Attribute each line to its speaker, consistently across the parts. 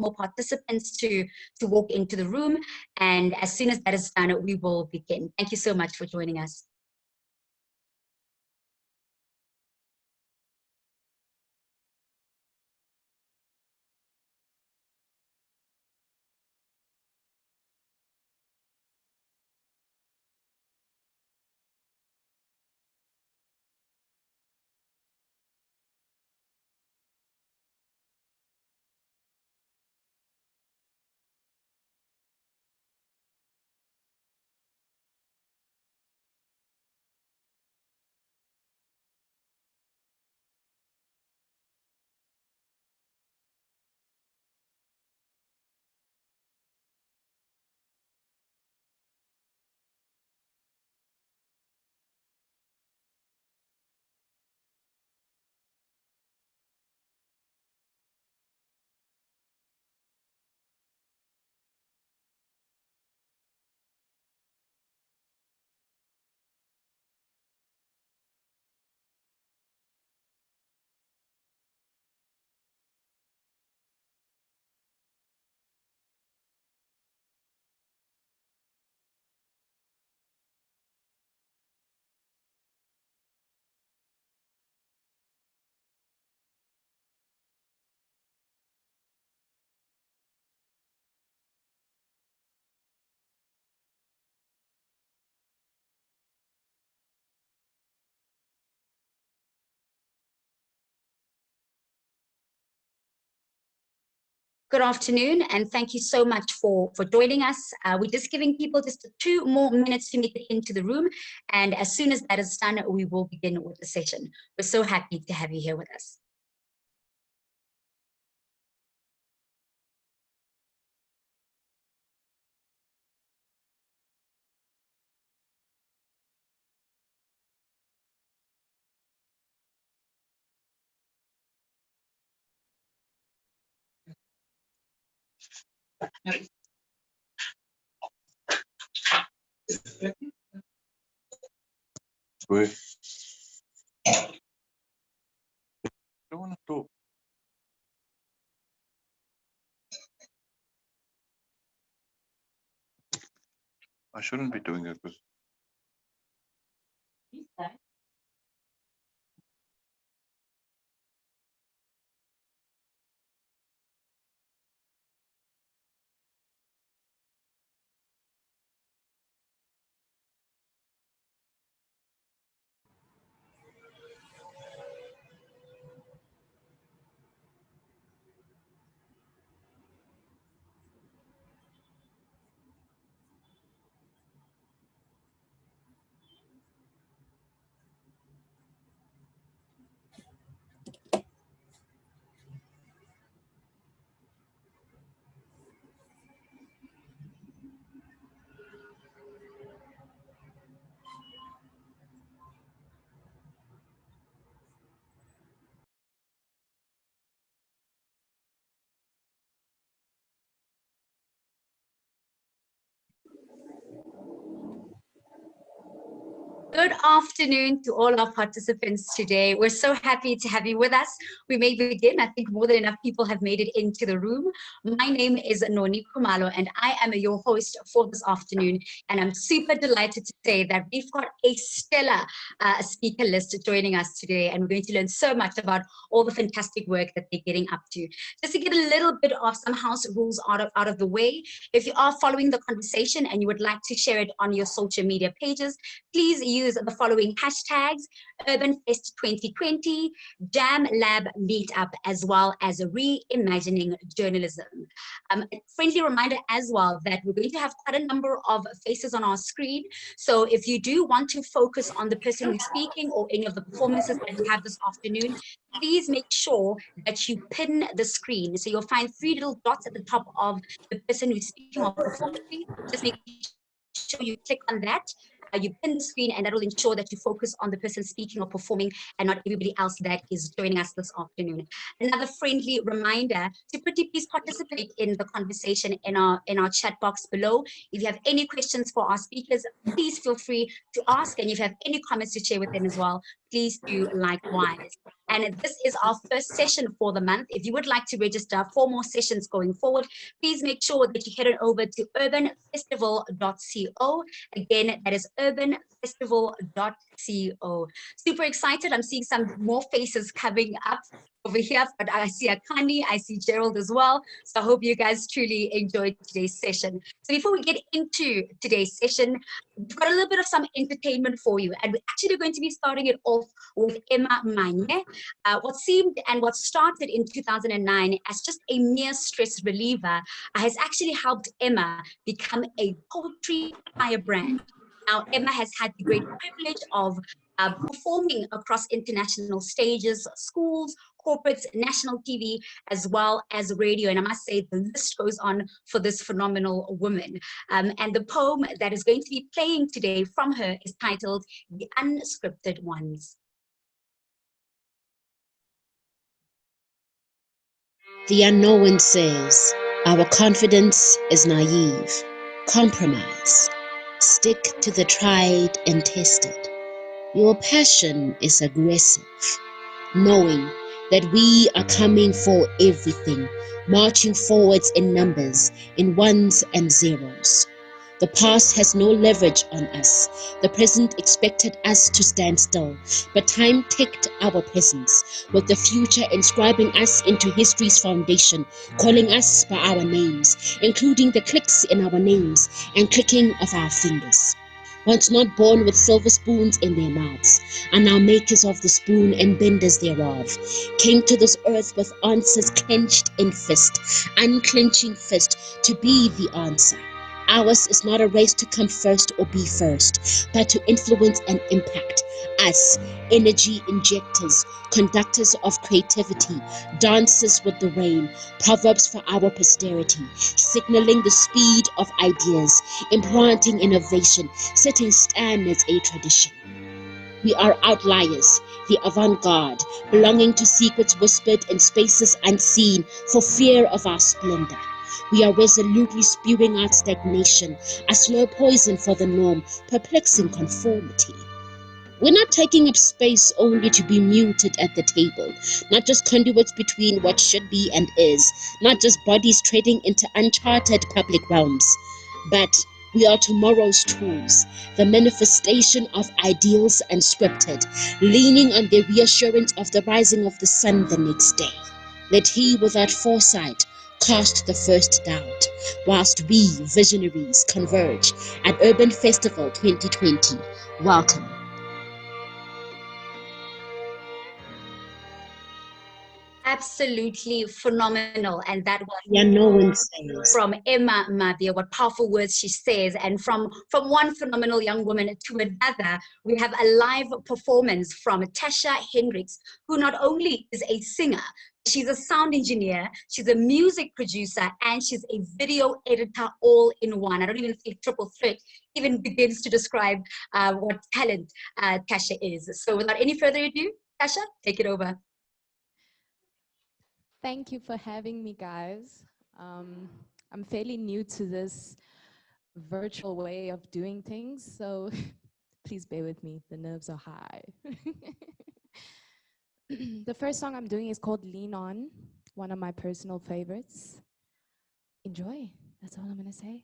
Speaker 1: more participants to walk into the room. And as soon as that is done, we will begin. Thank you so much for joining us. Good afternoon, and thank you so much for joining us. We're just giving people just 2 more minutes to make it into the room, and as soon as that is done, we will begin with the session. We're so happy to have you here with us.
Speaker 2: I don't want to talk. I shouldn't be doing it because
Speaker 1: Good afternoon to all our participants today. We're so happy to have you with us. We may begin. I think more than enough people have made it into the room. My name is Noni Kumalo, and I am your host for this afternoon. And I'm super delighted to say that we've got a stellar speaker list joining us today, and we're going to learn so much about all the fantastic work that they're getting up to. Just to get a little bit of some house rules out of the way, if you are following the conversation and you would like to share it on your social media pages, please use the following hashtags: UrbanFest 2020, Jam Lab Meetup, as well as Reimagining Journalism. A friendly reminder as well that we're going to have quite a number of faces on our screen. So if you do want to focus on the person who's speaking or any of the performances that we have this afternoon, please make sure that you pin the screen. So you'll find 3 little dots at the top of the person who's speaking or performing. Just make sure you click on that. You pin the screen, and that will ensure that you focus on the person speaking or performing and not everybody else that is joining us this afternoon. Another friendly reminder to please participate in the conversation in our chat box below. If you have any questions for our speakers, please feel free to ask, and if you have any comments to share with them as well, please do likewise. And this is our first session for the month. If you would like to register for more sessions going forward, please make sure that you head on over to urbanfestival.co. Again, that is urbanfestival.co. Super excited. I'm seeing some more faces coming up over here, but I see Akani, I see Gerald as well. So I hope you guys truly enjoyed today's session. So before we get into today's session, we've got a little bit of some entertainment for you. And we're actually going to be starting it off with Emma Manye. What seemed and what started in 2009 as just a mere stress reliever has actually helped Emma become a poetry firebrand. Now, Emma has had the great privilege of performing across international stages, schools, corporates, national TV, as well as radio. And I must say, the list goes on for this phenomenal woman. And the poem that is going to be playing today from her is titled The Unscripted Ones.
Speaker 3: The unknown says, our confidence is naive. Compromise. Stick to the tried and tested. Your passion is aggressive, knowing that we are coming for everything, marching forwards in numbers, in ones and zeros. The past has no leverage on us. The present expected us to stand still, but time ticked our presence, with the future inscribing us into history's foundation, calling us by our names, including the clicks in our names and clicking of our fingers. Once not born with silver spoons in their mouths, are now makers of the spoon and benders thereof, came to this earth with answers clenched in fist, unclenching fist to be the answer. Ours is not a race to come first or be first, but to influence and impact us, energy injectors, conductors of creativity, dancers with the rain, proverbs for our posterity, signaling the speed of ideas, implanting innovation, setting standards a tradition. We are outliers, the avant-garde, belonging to secrets whispered in spaces unseen for fear of our splendor. We are resolutely spewing out stagnation, a slow poison for the norm, perplexing conformity. We're not taking up space only to be muted at the table, not just conduits between what should be and is, not just bodies trading into uncharted public realms, but we are tomorrow's tools, the manifestation of ideals unscripted, leaning on the reassurance of the rising of the sun the next day. Let he without foresight cast the first doubt, whilst we visionaries converge at Urban Festival 2020. Welcome.
Speaker 1: Absolutely phenomenal. And that was
Speaker 3: No one says.
Speaker 1: From Emma Mabia, what powerful words she says. And from one phenomenal young woman to another, we have a live performance from Tasha Hendricks, who not only is a singer, she's a sound engineer, she's a music producer, and she's a video editor all in one. I don't even think triple threat even begins to describe what talent Tasha is. So without any further ado, Tasha, take it over.
Speaker 4: Thank you for having me, guys. I'm fairly new to this virtual way of doing things, so please bear with me. The nerves are high. The first song I'm doing is called Lean On, one of my personal favorites. Enjoy. That's all I'm going to say.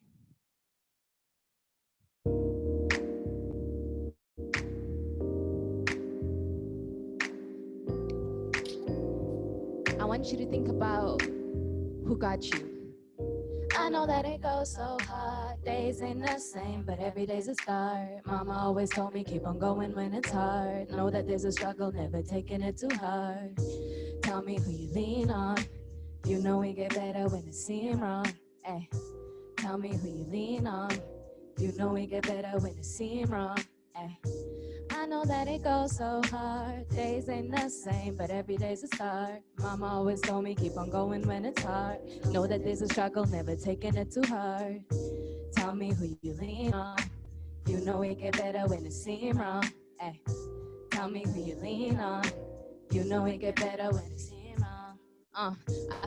Speaker 4: I want you to think about who got you. I know that it goes so hard, days ain't the same, but every day's a start. Mama always told me keep on going when it's hard. Know that there's a struggle, never taking it too hard. Tell me who you lean on, you know we get better when it seems wrong. Ay. Tell me who you lean on, you know we get better when it seems wrong. Ay. I know that it goes so hard, days ain't the same, but every day's a start. Mama always told me keep on going when it's hard. Know that there's a struggle, never taking it too hard. Tell me who you lean on, you know it get better when it seems wrong. Ay. Tell me who you lean on, you know it get better when it seems wrong. I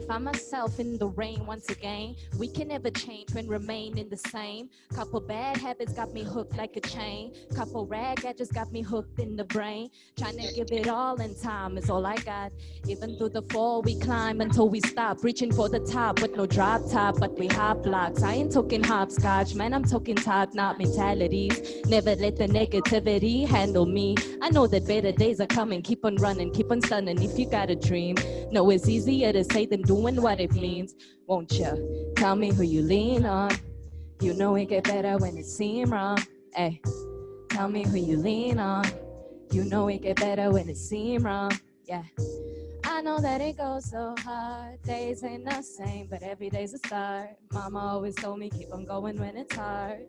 Speaker 4: find myself in the rain once again. We can never change when remaining the same. Couple bad habits got me hooked like a chain. Couple rag gadgets got me hooked in the brain. Trying to give it all, and time is all I got. Even through the fall, we climb until we stop. Reaching for the top with no drop top, but we hop blocks. I ain't talking hopscotch, man, I'm talking top knot mentalities. Never let the negativity handle me. I know that better days are coming. Keep on running, keep on stunning if you got a dream. No, it's easier to say than doing what it means. Won't you tell me who you lean on? You know it get better when it seem wrong. Hey, tell me who you lean on. You know it get better when it seem wrong. Yeah. I know that it goes so hard. Days ain't the same, but every day's a start. Mama always told me keep on going when it's hard.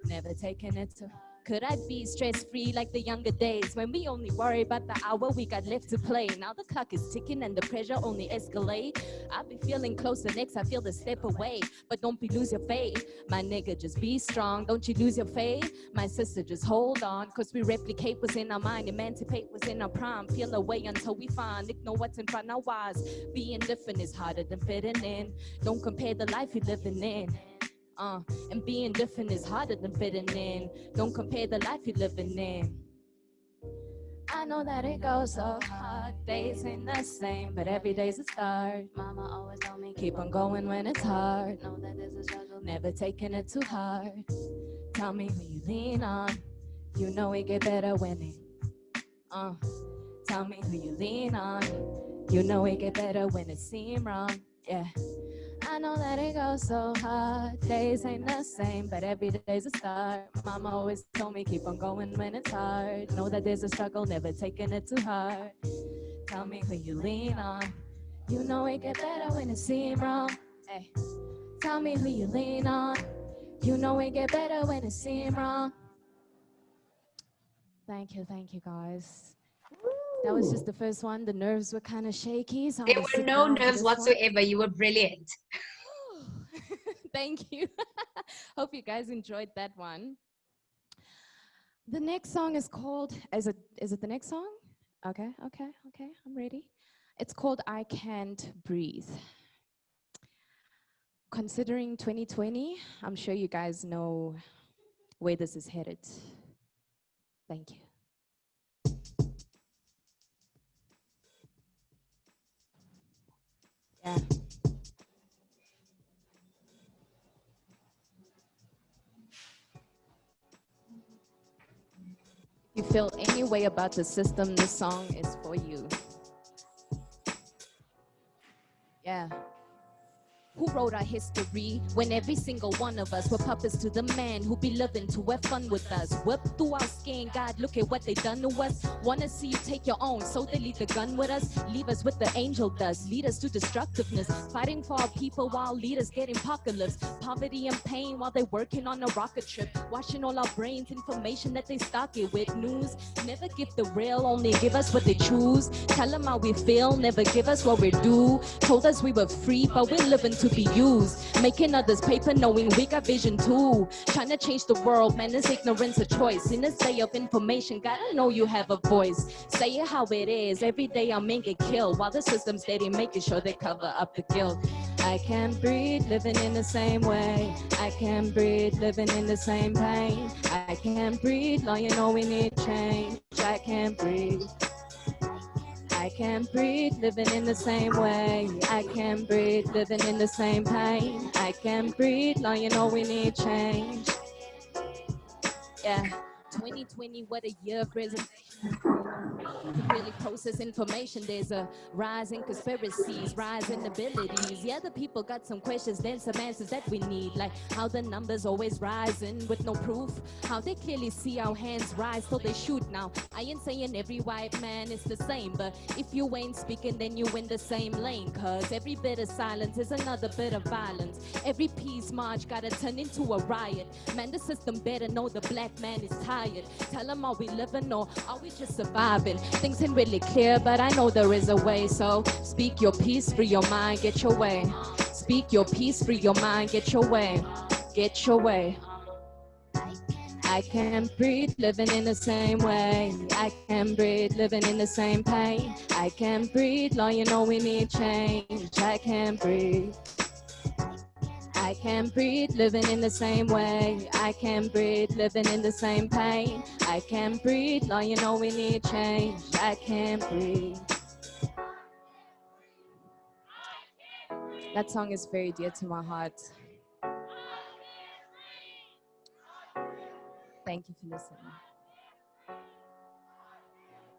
Speaker 4: Never taking it to. Could I be stress-free like the younger days when we only worry about the hour we got left to play? Now the clock is ticking and the pressure only escalate. I be feeling closer next, I feel the step away. But don't be lose your faith. My nigga, just be strong. Don't you lose your faith. My sister, just hold on. Cause we replicate what's in our mind. Emancipate what's in our prime. Feel away until we find. Ignore what's in front of our eyes. Being different is harder than fitting in. Don't compare the life you're living in. And being different is harder than fitting in. Don't compare the life you're living in. I know that it goes so hard. Days ain't the same, but every day's a start. Mama always told me keep on going when it's hard. Know that there's a struggle, never taking it too hard. Tell me who you lean on. You know it get better when it. Tell me who you lean on. You know it get better when it seem wrong. Yeah. I know that it goes so hard. Days ain't the same, but every day's a start. Mama always told me keep on going when it's hard. Know that there's a struggle, never taking it too hard. Tell me who you lean on. You know it get better when it seem wrong. Hey. Tell me who you lean on. You know it get better when it seem wrong. Thank you guys. That was just the first one. The nerves were kind of shaky. So
Speaker 1: There were no nerves whatsoever. You were brilliant.
Speaker 4: Thank you. Hope you guys enjoyed that one. The next song is called, is it the next song? Okay, I'm ready. It's called I Can't Breathe. Considering 2020, I'm sure you guys know where this is headed. Thank you. Yeah. If you feel any way about the system, this song is for you. Yeah. Who wrote our history when every single one of us were puppets to the man who be living to have fun with us? Whip through our skin, God, look at what they done to us. Wanna see you take your own, so they leave the gun with us. Leave us with the angel dust, lead us to destructiveness. Fighting for our people while leaders get apocalypse. Poverty and pain while they working on a rocket trip. Washing all our brains, information that they stock it with. News, never give the real, only give us what they choose. Tell them how we feel, never give us what we're due. Told us we were free, but we're living to be used. Making others paper knowing we got vision too. Trying to change the world, man, is ignorance a choice. In this day of information, gotta know you have a voice. Say it how it is, every day I'm men get killed. While the system's steady making sure they cover up the guilt. I can't breathe, living in the same way. I can't breathe, living in the same pain. I can't breathe, Lord, you know we need change. I can't breathe. I can't breathe, living in the same way. I can't breathe, living in the same pain. I can't breathe, now you know we need change. Yeah, 2020, what a year of preservation. To really process information, there's a rise in conspiracies, rise in abilities. Yeah, the people got some questions, then some answers that we need. Like how the numbers always rising with no proof. How they clearly see our hands rise, so they shoot now. I ain't saying every white man is the same, but if you ain't speaking, then you in the same lane. Cause every bit of silence is another bit of violence. Every peace march gotta turn into a riot. Man, the system better know the black man is tired. Tell them, are we living or are we just surviving? Things ain't really clear, but I know there is a way. So speak your peace, free your mind, get your way. Speak your peace, free your mind, get your way. Get your way. I can't breathe living in the same way. I can't breathe living in the same pain. I can't breathe, Lord, you know we need change. I can't breathe. I can't breathe living in the same way. I can't breathe living in the same pain. I can't breathe, Lord, you know we need change. I can't breathe. That song is very dear to my heart. Thank you for listening.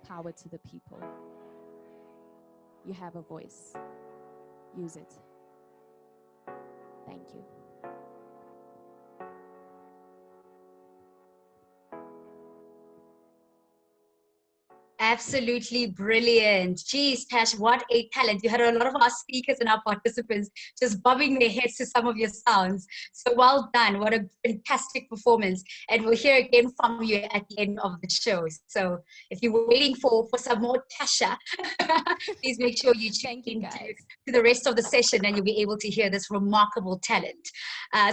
Speaker 4: Power to the people. You have a voice. Use it. Thank you.
Speaker 1: Absolutely brilliant. Geez, Tash, what a talent. You had a lot of our speakers and our participants just bobbing their heads to some of your sounds. So well done. What a fantastic performance. And we'll hear again from you at the end of the show. So if you were waiting for some more Tasha, please make sure you tune in to the rest of the session and you'll be able to hear this remarkable talent.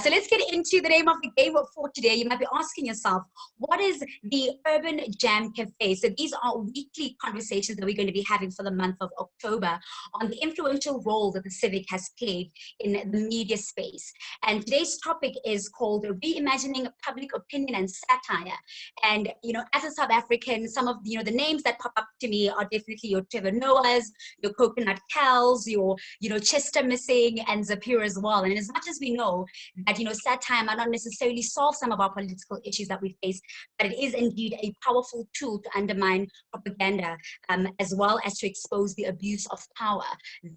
Speaker 1: So let's get into the name of the game for today. You might be asking yourself, what is the Urban Jam Cafe? So these are weekly conversations that we're going to be having for the month of October on the influential role that the Civic has played in the media space. And today's topic is called Reimagining Public Opinion and Satire. And, you know, as a South African, some of, you know, the names that pop up to me are definitely your Trevor Noahs, your Coconut Cals, your, you know, Chester Missing and Zapira as well. And as much as we know that, you know, satire might not necessarily solve some of our political issues that we face, but it is indeed a powerful tool to undermine propaganda, as well as to expose the abuse of power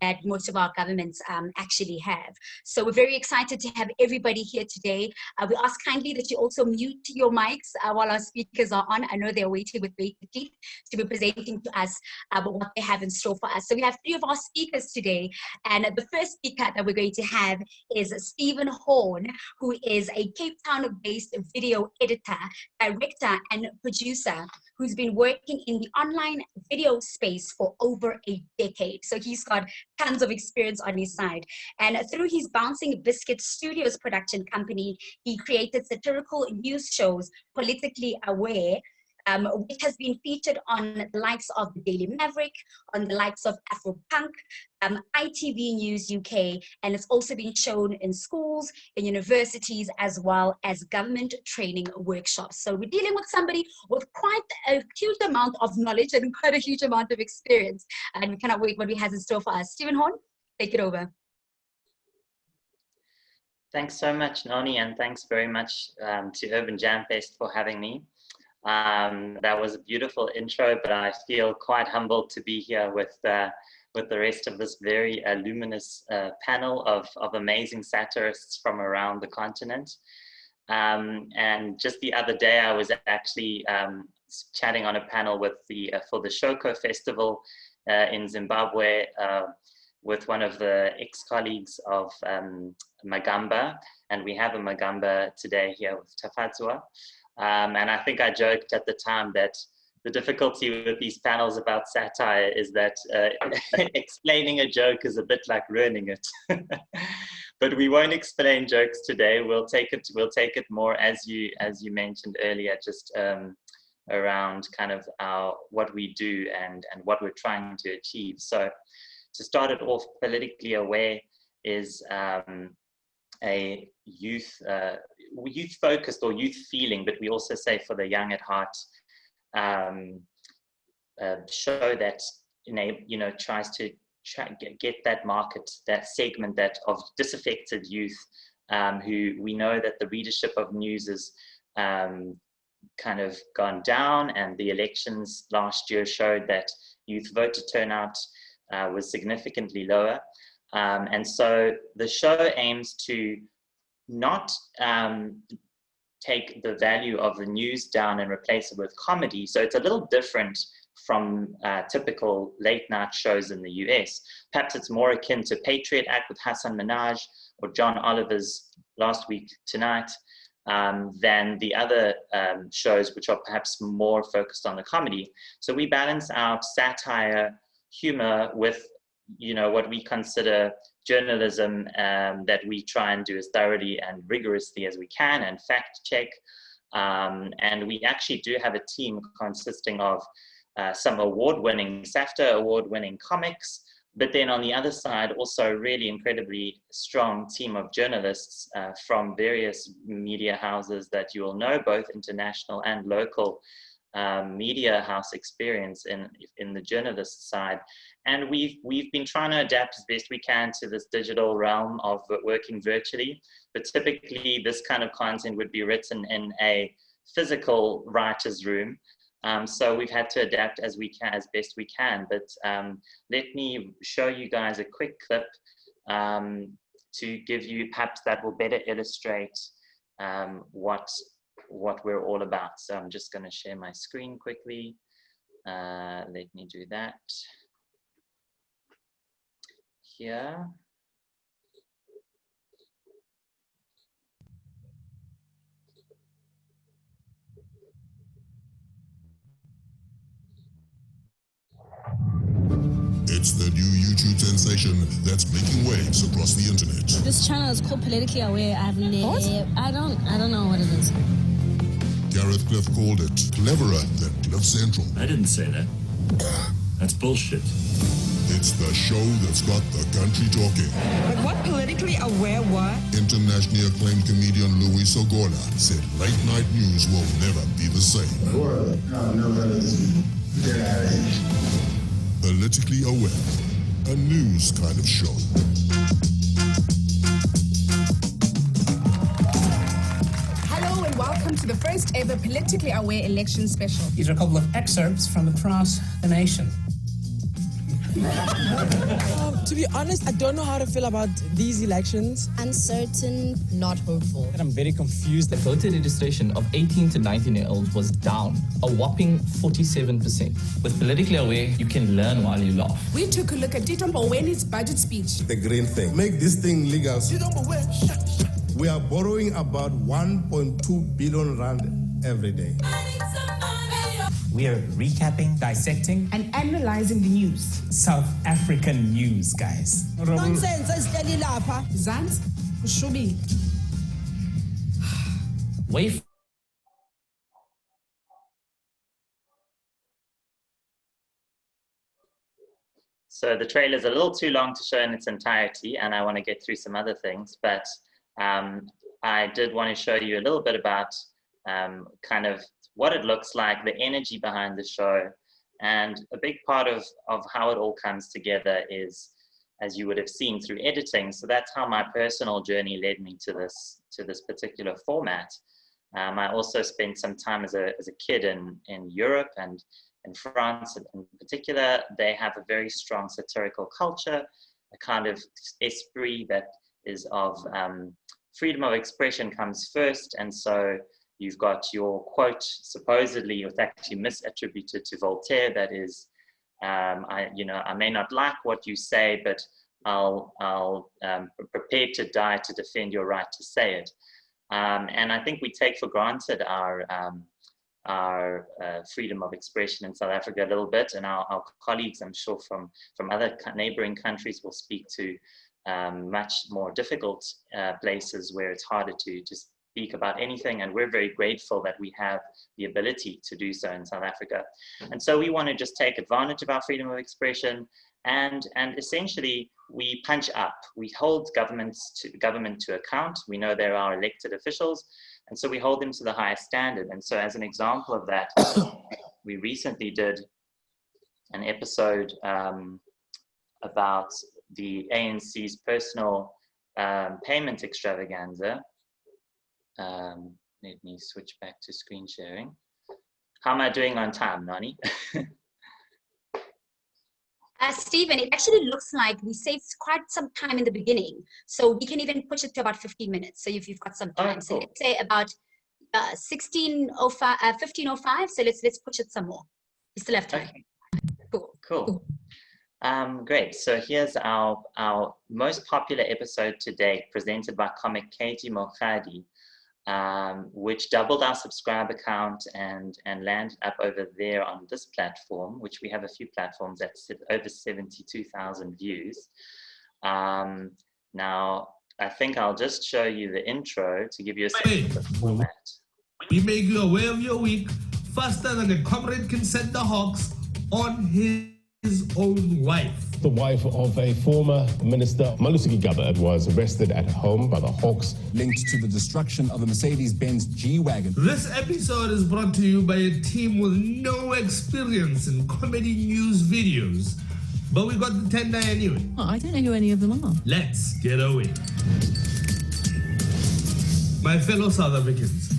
Speaker 1: that most of our governments actually have. So we're very excited to have everybody here today. We ask kindly that you also mute your mics while our speakers are on. I know they're waiting with bated teeth to be presenting to us what they have in store for us. So we have three of our speakers today, and the first speaker that we're going to have is Stephen Horne, who is a Cape Town-based video editor, director, and producer who's been working in the online video space for over a decade. So he's got tons of experience on his side. And through his Bouncing Biscuit Studios production company, he created satirical news shows, Politically Aweh, which has been featured on the likes of the Daily Maverick, on the likes of Afropunk, ITV News UK, and it's also been shown in schools, in universities, as well as government training workshops. So we're dealing with somebody with quite a huge amount of knowledge and quite a huge amount of experience. And we cannot wait what he has in store for us. Stephen Horne, take it over.
Speaker 5: Thanks so much, Noni, and thanks very much to Urban Jam Fest for having me. That was a beautiful intro, but I feel quite humbled to be here with the rest of this very luminous panel of amazing satirists from around the continent. And just the other day, I was actually chatting on a panel with for the Shoko Festival in Zimbabwe with one of the ex-colleagues of Magamba, and we have a Magamba today here with Tafadzwa. And I think I joked at the time that the difficulty with these panels about satire is that explaining a joke is a bit like ruining it. But we won't explain jokes today. We'll take it more as you mentioned earlier, just around kind of what we do and what we're trying to achieve. So to start it off, Politically Aweh is a youth-focused or youth feeling, but we also say for the young at heart show that tries to get that market, that segment that of disaffected youth, who we know that the readership of news is kind of gone down, and the elections last year showed that youth voter turnout was significantly lower. And so the show aims to not take the value of the news down and replace it with comedy. So it's a little different from typical late night shows in the US. Perhaps it's more akin to Patriot Act with Hassan Minhaj or John Oliver's Last Week Tonight than the other shows, which are perhaps more focused on the comedy. So we balance out satire, humor with what we consider journalism that we try and do as thoroughly and rigorously as we can and fact check. And we actually do have a team consisting of some award-winning, SAFTA award-winning comics, but then on the other side, also a really incredibly strong team of journalists from various media houses that you will know, both international and local media house experience in the journalist side. And we've been trying to adapt as best we can to this digital realm of working virtually, but typically this kind of content would be written in a physical writer's room. So we've had to adapt as best we can. But let me show you guys a quick clip to give you, perhaps that will better illustrate what we're all about. So I'm just going to share my screen quickly. Let me do that here.
Speaker 6: It's the new YouTube sensation that's making waves across the internet.
Speaker 7: This channel is called Politically Aweh. I don't know what it is.
Speaker 6: Gareth Cliff called it cleverer than Cliff Central.
Speaker 8: I didn't say that. That's bullshit.
Speaker 6: It's the show that's got the country talking.
Speaker 9: But what Politically Aware what?
Speaker 6: Internationally acclaimed comedian Louis Sogola said late night news will never be the same. Politically Aware, a news kind of show.
Speaker 9: Hello and welcome to the first ever Politically Aware election special.
Speaker 10: These are a couple of excerpts from across the nation.
Speaker 11: To be honest, I don't know how to feel about these elections.
Speaker 7: Uncertain, not hopeful.
Speaker 11: I'm very confused.
Speaker 12: The voter registration of 18 to 19-year-olds was down, a whopping 47%. With Politically Aware, you can learn while you laugh.
Speaker 9: We took a look at Tito Mbowene's budget speech.
Speaker 6: The green thing. Make this thing legal. We are borrowing about 1.2 billion rand every day.
Speaker 10: We are recapping, dissecting,
Speaker 9: and analyzing the news.
Speaker 10: South African news, guys.
Speaker 9: Nonsense, Zans, Shubi.
Speaker 12: Wait.
Speaker 5: So the trailer is a little too long to show in its entirety, and I want to get through some other things, but I did want to show you a little bit about kind of what it looks like, the energy behind the show. And a big part of how it all comes together is, as you would have seen, through editing. So that's how my personal journey led me to this particular format. I also spent some time as a kid in Europe and in France in particular. They have a very strong satirical culture, a kind of esprit that is of freedom of expression comes first. And so you've got your quote, supposedly, it's actually misattributed to Voltaire, that is, I may not like what you say, but I'll prepare to die to defend your right to say it. And I think we take for granted our freedom of expression in South Africa a little bit, and our colleagues, I'm sure, from other neighboring countries will speak to much more difficult places where it's harder to just speak about anything, and we're very grateful that we have the ability to do so in South Africa. And so we want to just take advantage of our freedom of expression, and essentially we punch up. We hold government to account. We know there are elected officials, and so we hold them to the highest standard. And so as an example of that, we recently did an episode about the ANC's personal payment extravaganza. Let me switch back to screen sharing. How am I doing on time, Nani?
Speaker 1: Stephen, it actually looks like we saved quite some time in the beginning. So we can even push it to about 15 minutes. So if you've got some time, so let's say about 15:05. So let's push it some more. We still have time.
Speaker 5: Okay. Cool. Great. So here's our most popular episode to date, presented by comic KG Mokhadi, which doubled our subscriber count and landed up over there on this platform, which we have a few platforms that sit over 72,000 views. Now, I think I'll just show you the intro to give you a sense of the format.
Speaker 8: When
Speaker 6: We make you aware of your week faster than a comrade can set the hawks on his own wife.
Speaker 13: The wife of a former minister, Masoud Kipanya, was arrested at home by the Hawks.
Speaker 14: Linked to the destruction of a Mercedes-Benz G-Wagon.
Speaker 6: This episode is brought to you by a team with no experience in comedy news videos. But we got the tender anyway.
Speaker 15: Oh, I don't know who any of them are.
Speaker 6: Let's get away. My fellow South Africans,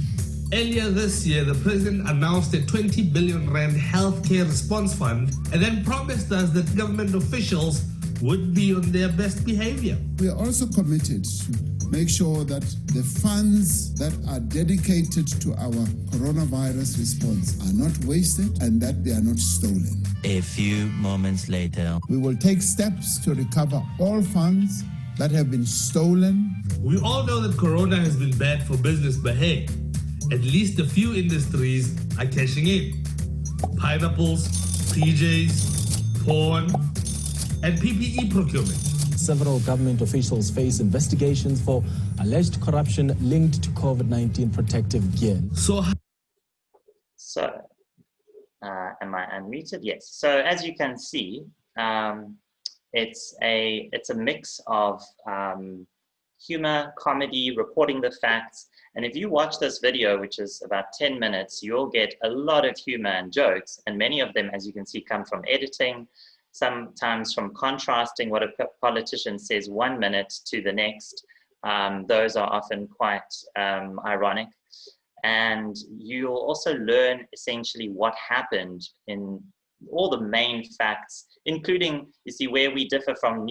Speaker 6: earlier this year, the president announced a 20 billion rand healthcare response fund and then promised us that government officials would be on their best behavior.
Speaker 16: We are also committed to make sure that the funds that are dedicated to our coronavirus response are not wasted and that they are not stolen.
Speaker 17: A few moments later,
Speaker 16: we will take steps to recover all funds that have been stolen.
Speaker 6: We all know that corona has been bad for business, but hey, at least a few industries are cashing in. Pineapples, PJs, porn, and PPE procurement.
Speaker 10: Several government officials face investigations for alleged corruption linked to COVID-19 protective gear.
Speaker 6: So,
Speaker 5: am I unmuted? Yes. So as you can see, it's a mix of humor, comedy, reporting the facts. And if you watch this video, which is about 10 minutes, you'll get a lot of humor and jokes. And many of them, as you can see, come from editing, sometimes from contrasting what a politician says 1 minute to the next. Those are often quite ironic. And you'll also learn essentially what happened in all the main facts, including, you see, where we differ from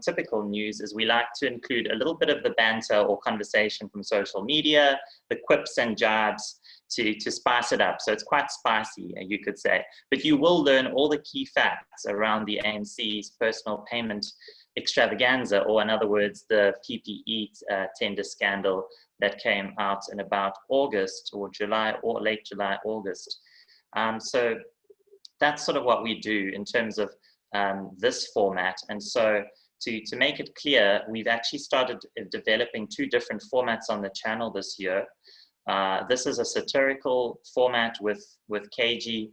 Speaker 5: typical news is we like to include a little bit of the banter or conversation from social media, the quips and jabs to spice it up. So it's quite spicy, you could say. But you will learn all the key facts around the ANC's personal payment extravaganza, or in other words, the PPE tender scandal that came out in about August or July, or late July, August. So that's sort of what we do in terms of this format. And so to make it clear, we've actually started developing 2 different formats on the channel this year. This is a satirical format with KG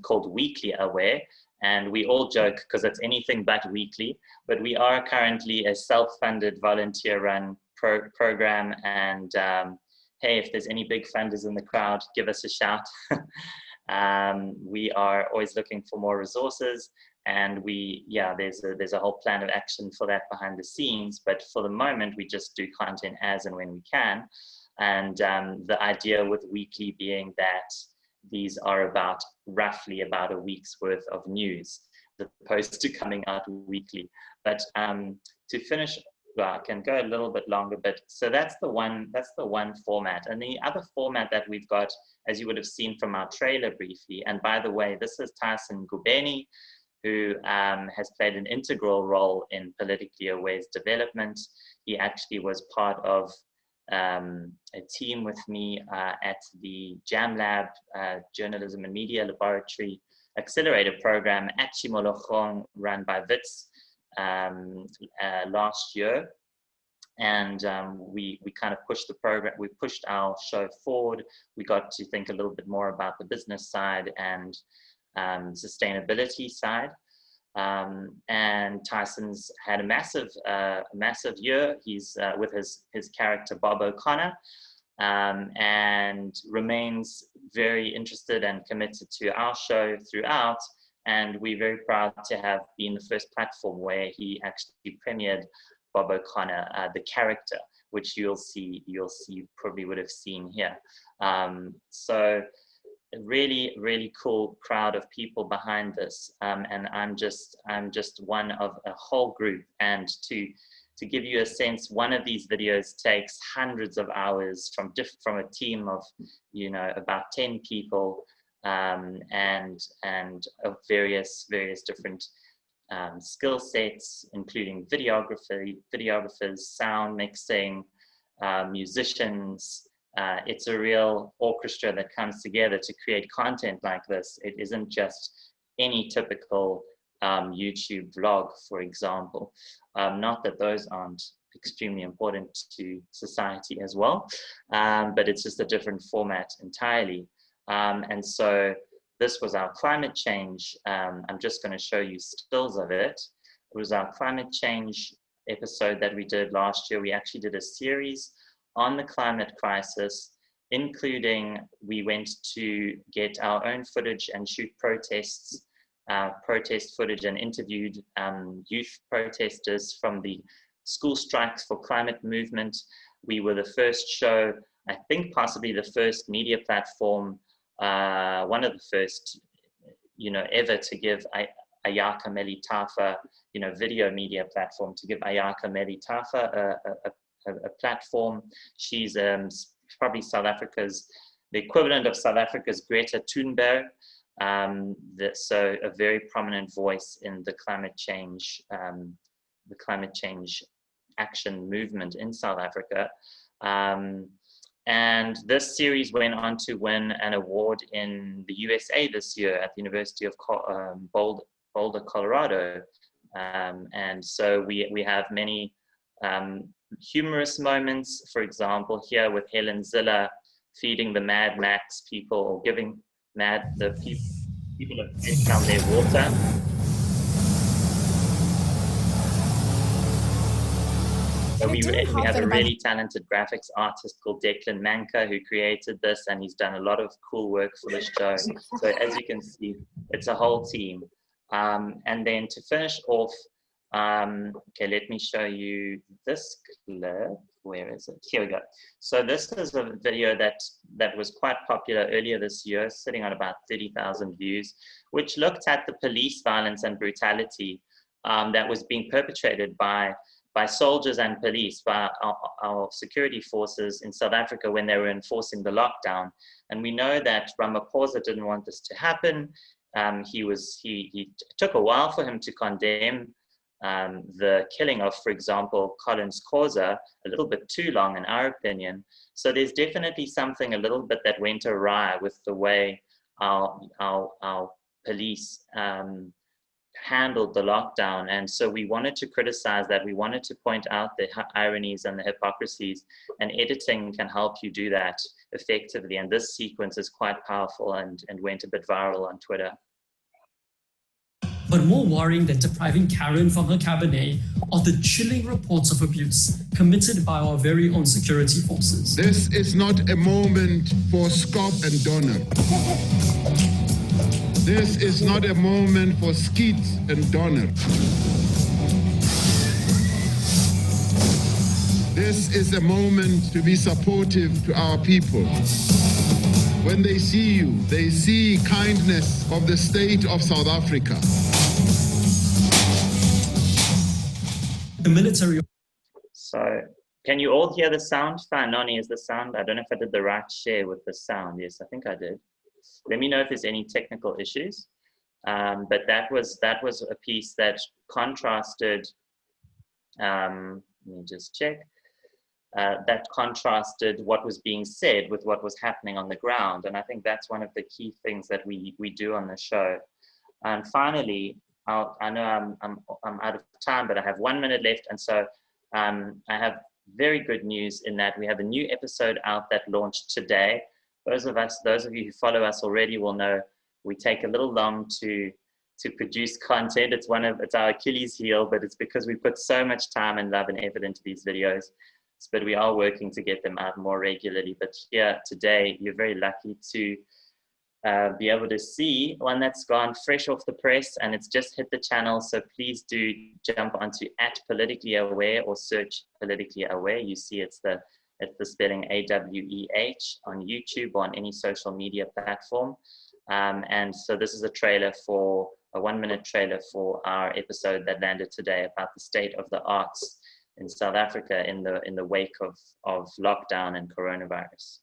Speaker 5: called Weekly Aweh. And we all joke because it's anything but weekly, but we are currently a self-funded volunteer-run program. And hey, if there's any big funders in the crowd, give us a shout. We are always looking for more resources, and there's a whole plan of action for that behind the scenes. But for the moment, we just do content as and when we can. And the idea with weekly being that these are roughly about a week's worth of news, as opposed to coming out weekly. But to finish, well, I can go a little bit longer, but so that's the one format. And the other format that we've got, as you would have seen from our trailer briefly, and by the way, this is Tasha Hendricks, who has played an integral role in Politically Aweh's development. He actually was part of a team with me at the Jam Lab Journalism and Media Laboratory Accelerator Program at Chimologong, run by Wits last year. And we kind of pushed the program, we pushed our show forward. We got to think a little bit more about the business side and sustainability side. And Tyson's had a massive year. He's with his character Bob O'Connor, and remains very interested and committed to our show throughout. And we're very proud to have been the first platform where he actually premiered Bob O'Connor, the character, which you'll see probably would have seen here. So a really cool crowd of people behind this, and I'm just one of a whole group. And to give you a sense, one of these videos takes hundreds of hours from a team of about 10 people, and of various different skill sets, including videographers, sound mixing, musicians. It's a real orchestra that comes together to create content like this. It isn't just any typical YouTube vlog, for example. Not that those aren't extremely important to society as well, but it's just a different format entirely. And so this was our climate change. I'm just going to show you stills of it. It was our climate change episode that we did last year. We actually did a series on the climate crisis, including we went to get our own footage and shoot protests, protest footage, and interviewed youth protesters from the school strikes for climate movement. We were the first show, I think possibly the first media platform, one of the first, ever to give Ayaka Melitafa, video media platform, to give Ayaka Melitafa a platform. She's probably the equivalent of South Africa's Greta Thunberg. So a very prominent voice in the climate change action movement in South Africa. And this series went on to win an award in the USA this year at the University of Boulder, Colorado. And so we have many humorous moments, for example, here with Helen Ziller feeding the Mad Max people, or giving the people of Cape Town their water. So we have a really talented graphics artist called Declan Manka who created this, and he's done a lot of cool work for the show. So as you can see, it's a whole team. And then to finish off, okay, let me show you this clip. Where is it? Here we go. So this is a video that was quite popular earlier this year, sitting on about 30,000 views, which looked at the police violence and brutality that was being perpetrated by soldiers and police, by our security forces in South Africa when they were enforcing the lockdown. And we know that Ramaphosa didn't want this to happen. He took a while for him to condemn the killing of, for example, Collins Khoza, a little bit too long in our opinion. So there's definitely something a little bit that went awry with the way our police handled the lockdown. And so we wanted to criticize that. We wanted to point out the ironies and the hypocrisies, and editing can help you do that effectively. And this sequence is quite powerful and went a bit viral on Twitter.
Speaker 15: But more worrying than depriving Karen from her cabinet are the chilling reports of abuse committed by our very own security forces.
Speaker 16: This is not a moment for scop and donor. This is not a moment for skeets and donor. This is a moment to be supportive to our people. When they see you, they see kindness of the state of South Africa.
Speaker 15: The military.
Speaker 5: So, can you all hear the sound? Noni, is the sound? I don't know if I did the right share with the sound. Yes, I think I did. Let me know if there's any technical issues. But that was a piece that contrasted. Let me just check. That contrasted what was being said with what was happening on the ground, and I think that's one of the key things that we do on the show. And finally, I know I'm out of time, but I have 1 minute left, and so I have very good news in that we have a new episode out that launched today. Those of you who follow us already will know we take a little long to produce content. It's our Achilles heel, but it's because we put so much time and love and effort into these videos. But we are working to get them out more regularly. But here today, you're very lucky to be able to see one that's gone fresh off the press, and it's just hit the channel. So please do jump onto @PoliticallyAweh or search Politically Aweh. You see it's the spelling AWEH on YouTube or on any social media platform. And so this is a 1 minute trailer for our episode that landed today about the state of the arts in South Africa in the wake of lockdown and coronavirus.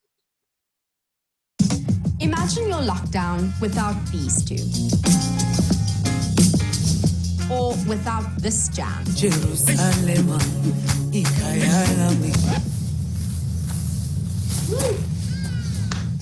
Speaker 9: Imagine your lockdown without these two. Or without this jam.
Speaker 18: Jerusalem,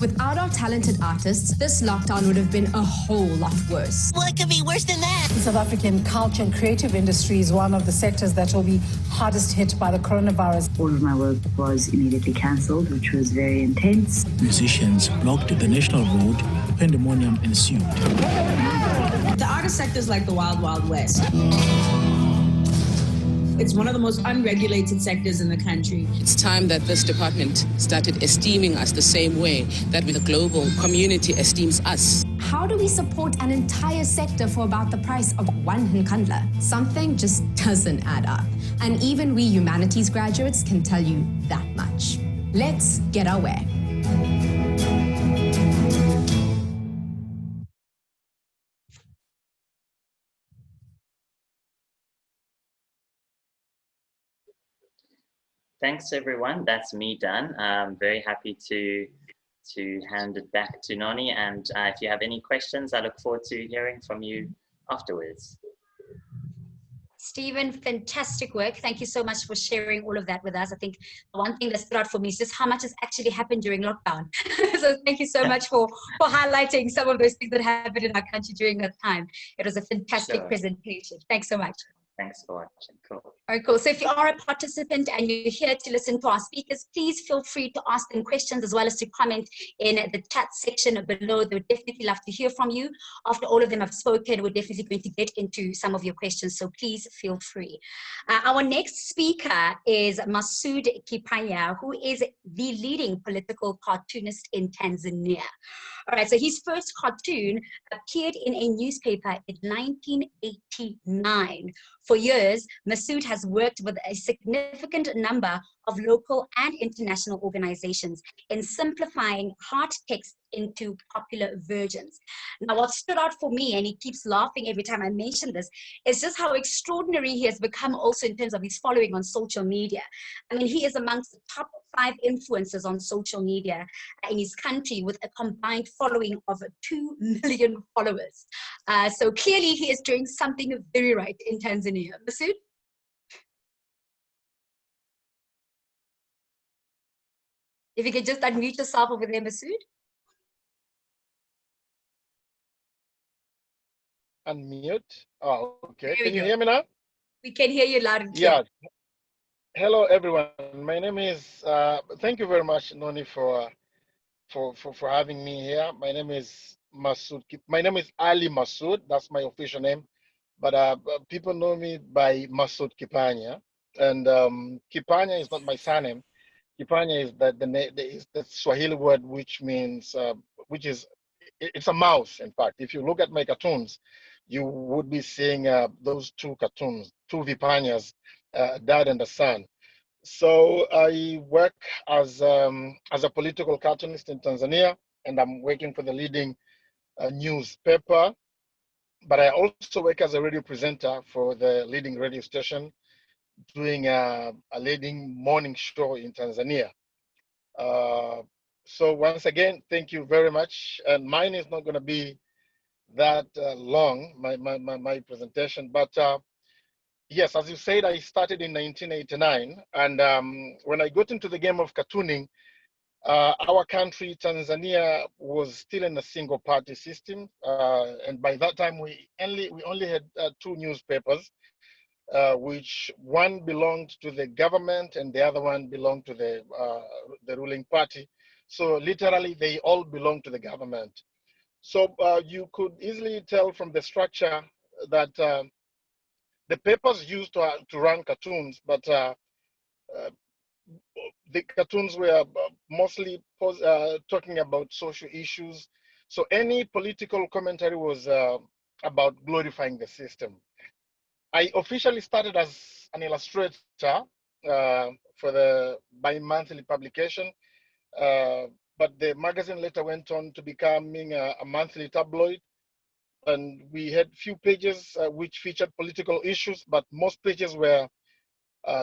Speaker 9: Without our talented artists, this lockdown would have been a whole lot worse.
Speaker 7: What could be worse than that?
Speaker 18: The South African culture and creative industry is one of the sectors that will be hardest hit by the coronavirus.
Speaker 19: All of my work was immediately cancelled, which was very intense.
Speaker 10: Musicians blocked the national road. Pandemonium ensued.
Speaker 20: The artist sector is like the wild, wild west. It's one of the most unregulated sectors in the country.
Speaker 21: It's time that this department started esteeming us the same way that the global community esteems us.
Speaker 9: How do we support an entire sector for about the price of one Nkandla? Something just doesn't add up. And even we humanities graduates can tell you that much. Let's get our way.
Speaker 5: Thanks, everyone. That's me done. I'm very happy to hand it back to Noni. And if you have any questions, I look forward to hearing from you afterwards.
Speaker 1: Stephen, fantastic work. Thank you so much for sharing all of that with us. I think the one thing that stood out for me is just how much has actually happened during lockdown. So thank you so much for highlighting some of those things that happened in our country during that time. It was a fantastic presentation. Thanks so much.
Speaker 5: Thanks for watching. Cool.
Speaker 1: All right, cool. So if you are a participant and you're here to listen to our speakers, please feel free to ask them questions as well as to comment in the chat section below. They would definitely love to hear from you. After all of them have spoken, we're definitely going to get into some of your questions, so please feel free. Our next speaker is Masoud Kipanya, who is the leading political cartoonist in Tanzania. All right, so his first cartoon appeared in a newspaper in 1989. For years, Masoud has worked with a significant number of local and international organizations in simplifying hard text into popular versions. Now, what stood out for me, and he keeps laughing every time I mention this, is just how extraordinary he has become also in terms of his following on social media. I mean, he is amongst the top 5 influencers on social media in his country with a combined following of 2 million followers. So clearly he is doing something very right in Tanzania. Masoud? If you could just unmute yourself over there, Masoud.
Speaker 22: Unmute. Oh, okay. Can you hear me now?
Speaker 1: We can hear you loud and clear.
Speaker 22: Yeah. Hello, everyone. My name is. Thank you very much, Noni, for having me here. My name is Masoud. My name is Ali Masoud. That's my official name, but people know me by Masoud Kipanya, and Kipanya is not my surname. Kipanya is the Swahili word which means it's a mouse. In fact, if you look at my cartoons, you would be seeing those 2 cartoons, 2 Vipanyas, Dad and the Son. So I work as a political cartoonist in Tanzania, and I'm working for the leading newspaper. But I also work as a radio presenter for the leading radio station, doing a leading morning show in Tanzania. So once again, thank you very much. And mine is not going to be that long, my presentation. But yes, as you said, I started in 1989. And when I got into the game of cartooning, our country, Tanzania, was still in a single party system. And by that time, we only had 2 newspapers, which one belonged to the government and the other one belonged to the ruling party. So literally, they all belonged to the government. So you could easily tell from the structure that the papers used to run cartoons, but the cartoons were mostly talking about social issues. So any political commentary was about glorifying the system. I officially started as an illustrator for the bi-monthly publication, but the magazine later went on to becoming a monthly tabloid. And we had few pages which featured political issues, but most pages were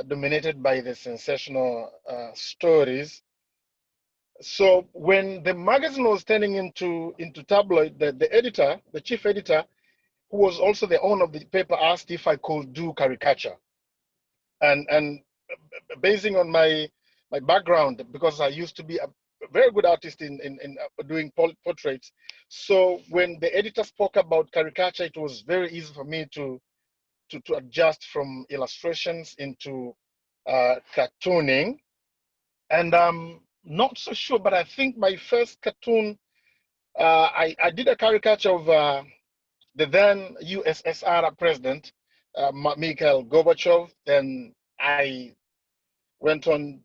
Speaker 22: dominated by the sensational stories. So when the magazine was turning into tabloid, the editor, the chief editor, who was also the owner of the paper, asked if I could do caricature. And basing on my background, because I used to be very good artist in doing portraits. So when the editor spoke about caricature, it was very easy for me to adjust from illustrations into cartooning. And I'm not so sure, but I think my first cartoon, I did a caricature of the then USSR president, Mikhail Gorbachev. Then I went on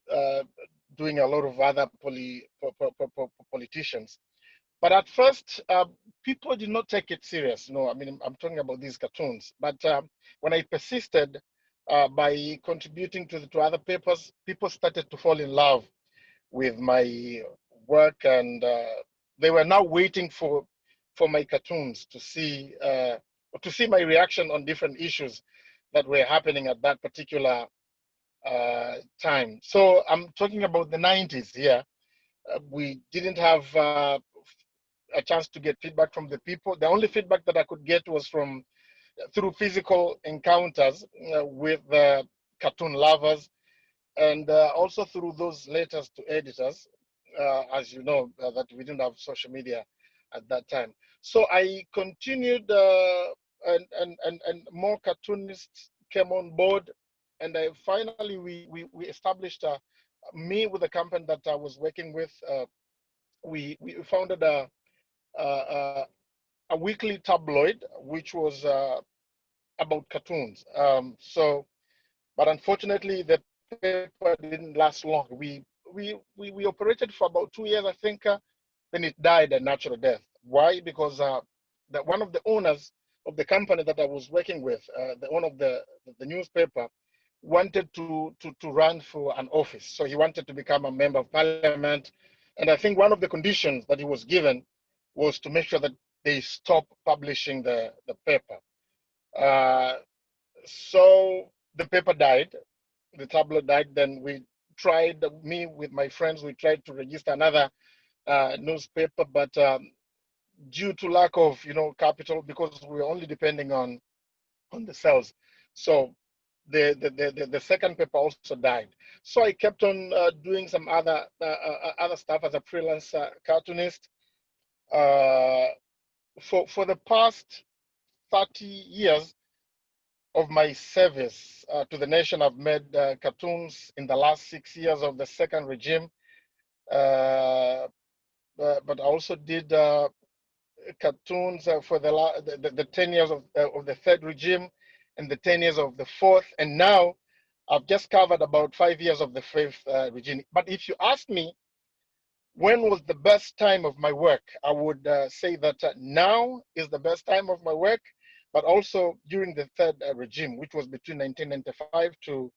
Speaker 22: doing a lot of other politicians. But at first, people did not take it serious. I mean, I'm talking about these cartoons. But when I persisted by contributing to other papers, people started to fall in love with my work, and they were now waiting for my cartoons to see my reaction on different issues that were happening at that particular time. So I'm talking about the 90s here. We didn't have a chance to get feedback from the people. The only feedback that I could get was through physical encounters with cartoon lovers, and also through those letters to editors, as you know, that we didn't have social media at that time. So I continued, and more cartoonists came on board, and finally we established, me with the company that I was working with, we founded a weekly tabloid, which was about cartoons. But unfortunately, the paper didn't last long. We operated for about 2 years, I think. Then it died a natural death. Why? Because one of the owners of the company that I was working with, the owner of the newspaper, wanted to run for an office. So he wanted to become a member of parliament. And I think one of the conditions that he was given was to make sure that they stop publishing the paper. So the paper died, the tabloid died. Then we tried, me with my friends, we tried to register another newspaper, but due to lack of capital, because we were only depending on the sales, so the second paper also died. So I kept on doing some other stuff as a freelance cartoonist. For the past 30 years of my service to the nation, I've made cartoons in the last 6 years of the second regime, but I also did cartoons for the 10 years of the third regime and the 10 years of the fourth, and now I've just covered about 5 years of the fifth regime. But if you ask me when was the best time of my work, I would say that now is the best time of my work, but also during the third regime, which was between 1995 to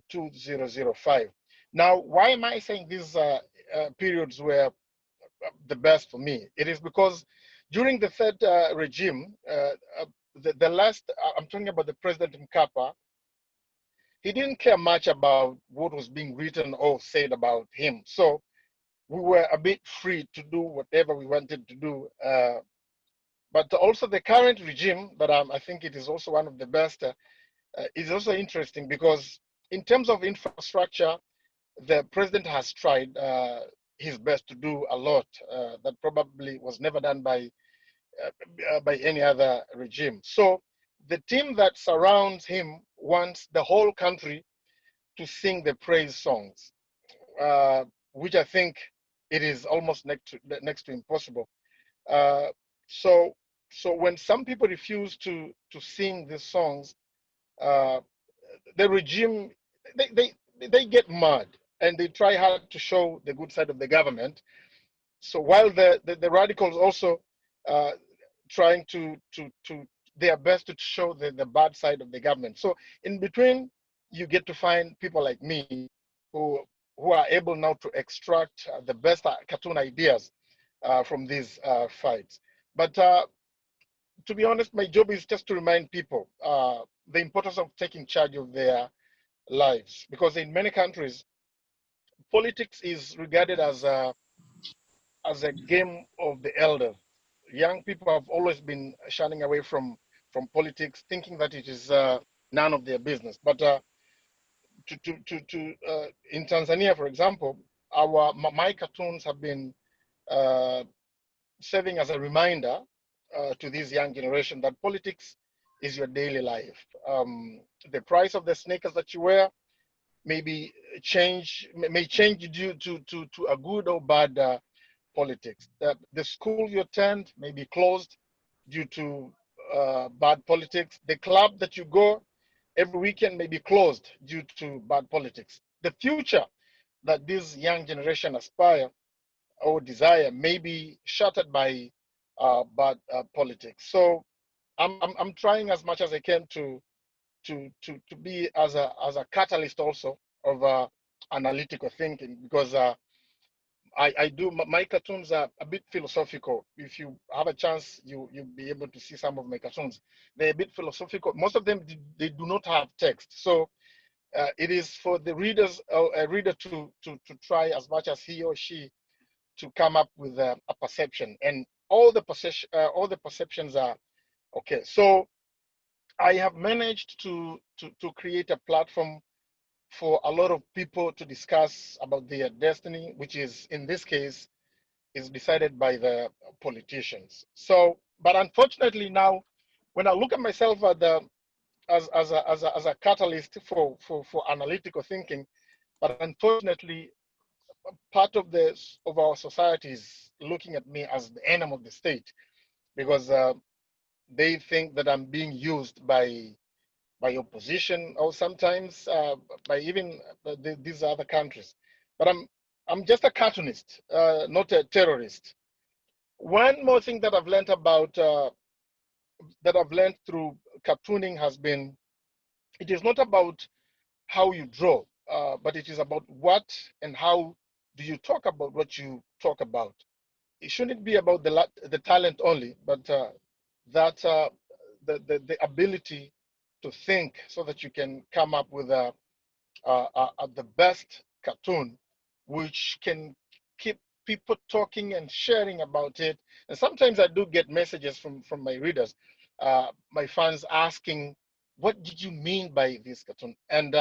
Speaker 22: 2005. Now, why am I saying these periods were the best for me? It is because during the third regime, the last, I'm talking about the President Mkapa, he didn't care much about what was being written or said about him. So we were a bit free to do whatever we wanted to do. But also the current regime, that I think it is also one of the best, is also interesting because in terms of infrastructure, the president has tried his best to do a lot that probably was never done by any other regime. So the team that surrounds him wants the whole country to sing the praise songs, which I think it is almost next to impossible. So when some people refuse to sing these songs, the regime, they get mad and they try hard to show the good side of the government. So while the radicals also trying to their best to show the bad side of the government. So in between, you get to find people like me who are able now to extract the best cartoon ideas from these fights. But to be honest, my job is just to remind people the importance of taking charge of their lives, because in many countries, politics is regarded as a game of the elder. Young people have always been shunning away from politics, thinking that it is none of their business. But in Tanzania, for example, my cartoons have been serving as a reminder to this young generation that politics is your daily life. The price of the sneakers that you wear may change due to a good or bad politics. The school you attend may be closed due to bad politics. The club that you go every weekend may be closed due to bad politics. The future that this young generation aspire or desire may be shattered by bad politics. So I'm trying as much as I can to be as a catalyst also of analytical thinking, because I do my cartoons are a bit philosophical. If you have a chance, you'll be able to see some of my cartoons. They're a bit philosophical. Most of them they do not have text, so it is for the readers, a reader to try as much as he or she to come up with a perception, and all the perceptions are okay. So I have managed to create a platform for a lot of people to discuss about their destiny, which is in this case is decided by the politicians. So, but unfortunately now, when I look at myself as a catalyst for analytical thinking, but unfortunately part of our society is looking at me as the enemy of the state, because they think that I'm being used by opposition, or sometimes by even these other countries. But I'm just a cartoonist, not a terrorist. One more thing that I've learned about through cartooning has been, it is not about how you draw, but it is about what and how do you talk about what you talk about. It shouldn't be about the talent only, but the ability to think so that you can come up with the best cartoon, which can keep people talking and sharing about it. And sometimes I do get messages from my readers, my fans asking, what did you mean by this cartoon? And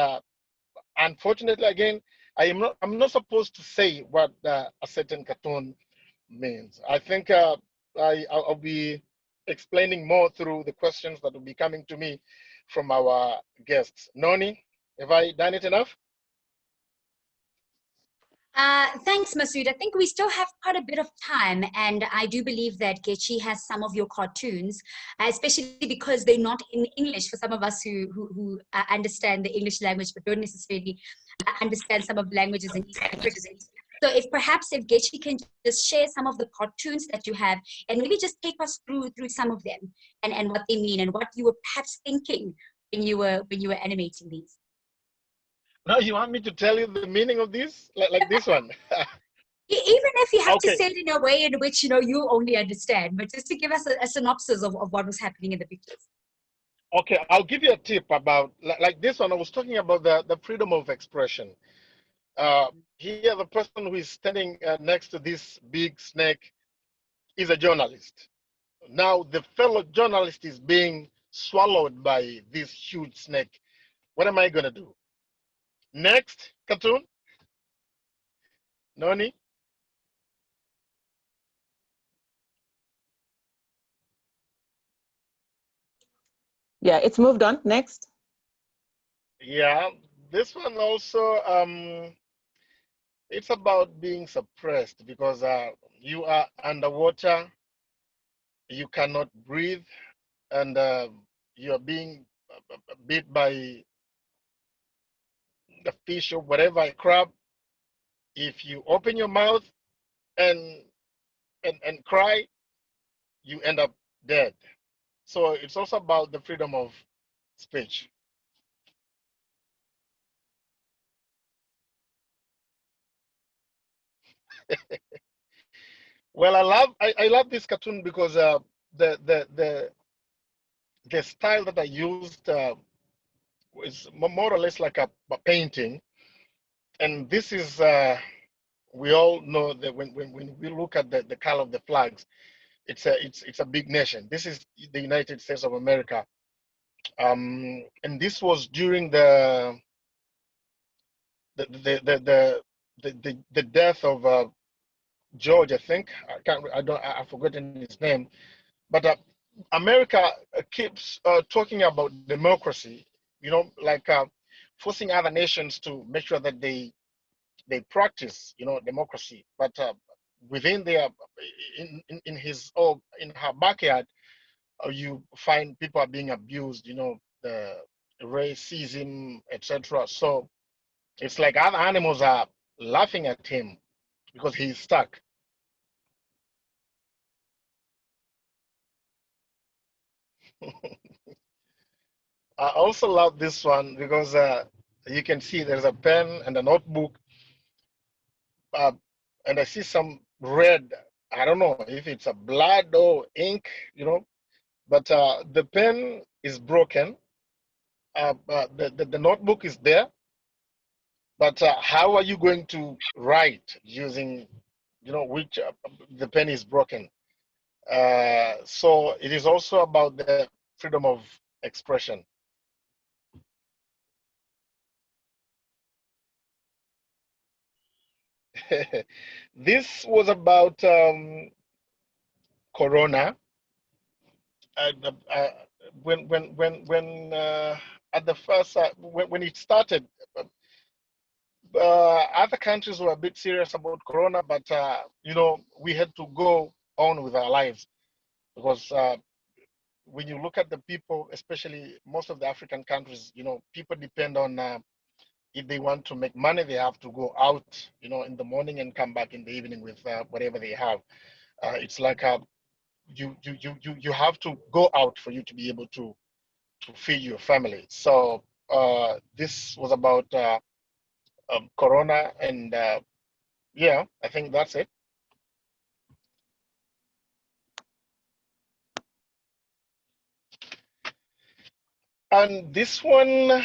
Speaker 22: unfortunately, again, I'm not supposed to say what a certain cartoon means. I think I'll be explaining more through the questions that will be coming to me from our guests. Noni, have I done it enough?
Speaker 1: Thanks, Masood. I think we still have quite a bit of time, and I do believe that Getchi has some of your cartoons, especially because they're not in English for some of us who understand the English language but don't necessarily understand some of the languages in East Africa. So if Getchi can just share some of the cartoons that you have and maybe just take us through some of them and what they mean and what you were perhaps thinking when you were animating these.
Speaker 22: Now you want me to tell you the meaning of this, like this one?
Speaker 1: Even if you have to say it in a way in which you only understand, but just to give us a synopsis of what was happening in the pictures.
Speaker 22: Okay, I'll give you a tip about like this one. I was talking about the freedom of expression. Here, the person who is standing next to this big snake is a journalist. Now, the fellow journalist is being swallowed by this huge snake. What am I going to do? Next cartoon. Noni.
Speaker 2: Yeah, it's moved on. Next.
Speaker 22: Yeah, this one also, it's about being suppressed because you are underwater, you cannot breathe, and you are being bit by the fish or whatever, a crab. If you open your mouth and cry, you end up dead. So it's also about the freedom of speech. Well, I love this cartoon because the style that I used is more or less like a painting, and this is we all know that when we look at the color of the flags, it's a big nation. This is the United States of America, and this was during the the death of George, I think. I've forgotten his name. But America keeps talking about democracy, like forcing other nations to make sure that they practice, democracy. But within their, in his or in her backyard, you find people are being abused, the racism, etc. So it's like other animals are laughing at him because he's stuck. I also love this one because you can see there's a pen and a notebook, and I see some red. I don't know if it's a blood or ink, but the pen is broken. The notebook is there, but how are you going to write using, which the pen is broken? So it is also about the freedom of expression. This was about Corona. When at the first when it started, other countries were a bit serious about Corona, but we had to go on with our lives because when you look at the people, especially most of the African countries, people depend on if they want to make money, they have to go out, in the morning and come back in the evening with whatever they have. It's like you have to go out for you to be able to feed your family. So this was about Corona, and yeah, I think that's it. And this one,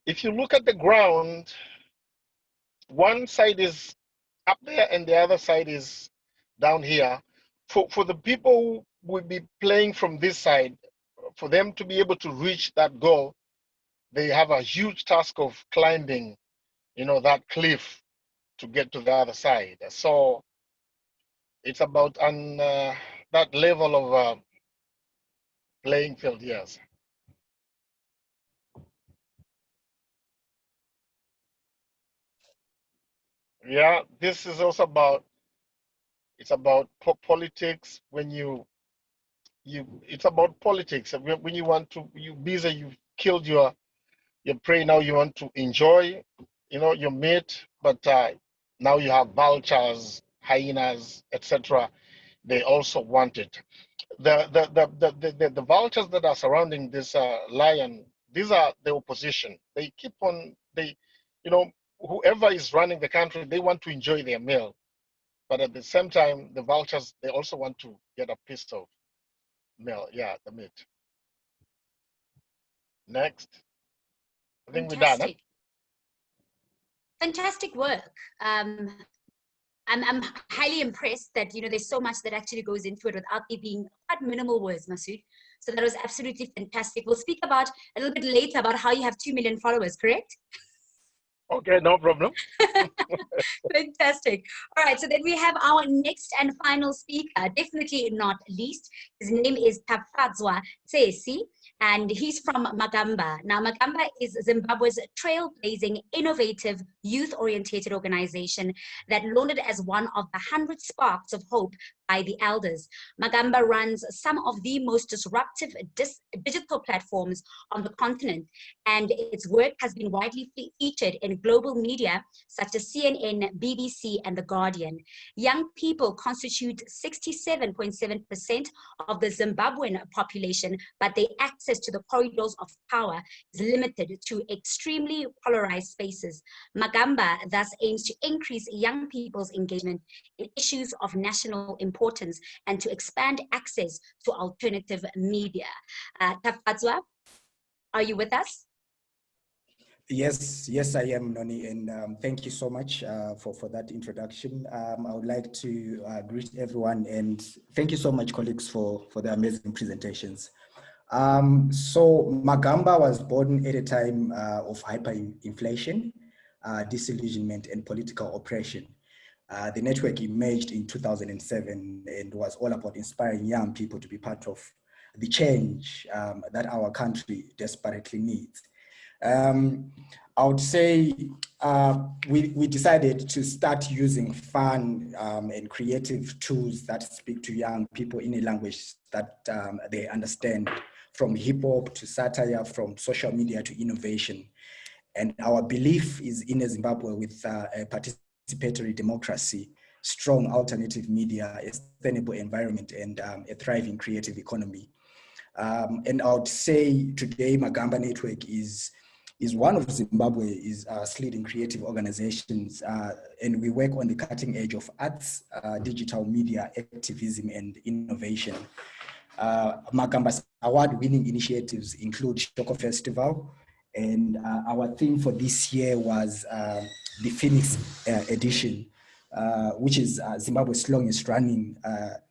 Speaker 22: if you look at the ground, one side is up there and the other side is down here. For the people who will be playing from this side, for them to be able to reach that goal, they have a huge task of climbing, that cliff to get to the other side. So it's about on that level of playing field, yes. Yeah, this is also about, it's about politics. When it's about politics. When you want to, you've killed your prey, now you want to enjoy, your meat, but now you have vultures, hyenas, etc. They also want it. The vultures that are surrounding this lion, these are the opposition. They keep on, whoever is running the country, they want to enjoy their meal. But at the same time, the vultures, they also want to get a piece of meal, the meat. Next. I think we're done. Huh?
Speaker 1: Fantastic work. I'm highly impressed that there's so much that actually goes into it without there being quite minimal words, Masood. So that was absolutely fantastic. We'll speak about a little bit later about how you have 2 million followers, correct?
Speaker 22: Okay, no problem.
Speaker 1: Fantastic. All right, so then we have our next and final speaker, definitely not least. His name is Tafadzwa Tseisi, and he's from Magamba. Now, Magamba is Zimbabwe's trailblazing, innovative, youth-oriented organization that launched as one of the 100 sparks of hope by the elders. Magamba runs some of the most disruptive digital platforms on the continent, and its work has been widely featured in global media such as CNN, BBC, and The Guardian. Young people constitute 67.7% of the Zimbabwean population, but their access to the corridors of power is limited to extremely polarized spaces. Magamba thus aims to increase young people's engagement in issues of national importance and to expand access to alternative media. Tafadzwa, are you with us?
Speaker 3: Yes, I am, Noni, and thank you so much for that introduction. I would like to greet everyone and thank you so much, colleagues, for the amazing presentations. So Magamba was born at a time of hyperinflation. disillusionment, and political oppression. The network emerged in 2007 and was all about inspiring young people to be part of the change that our country desperately needs. I would say we decided to start using fun and creative tools that speak to young people in a language that they understand, from hip hop to satire, from social media to innovation. And our belief is in a Zimbabwe with a participatory democracy, strong alternative media, a sustainable environment, and a thriving creative economy. And I would say today Magamba Network is one of Zimbabwe's leading creative organizations, and we work on the cutting edge of arts, digital media, activism, and innovation. Magamba's award-winning initiatives include Shoko Festival, and our theme for this year was the Phoenix edition, which is Zimbabwe's longest running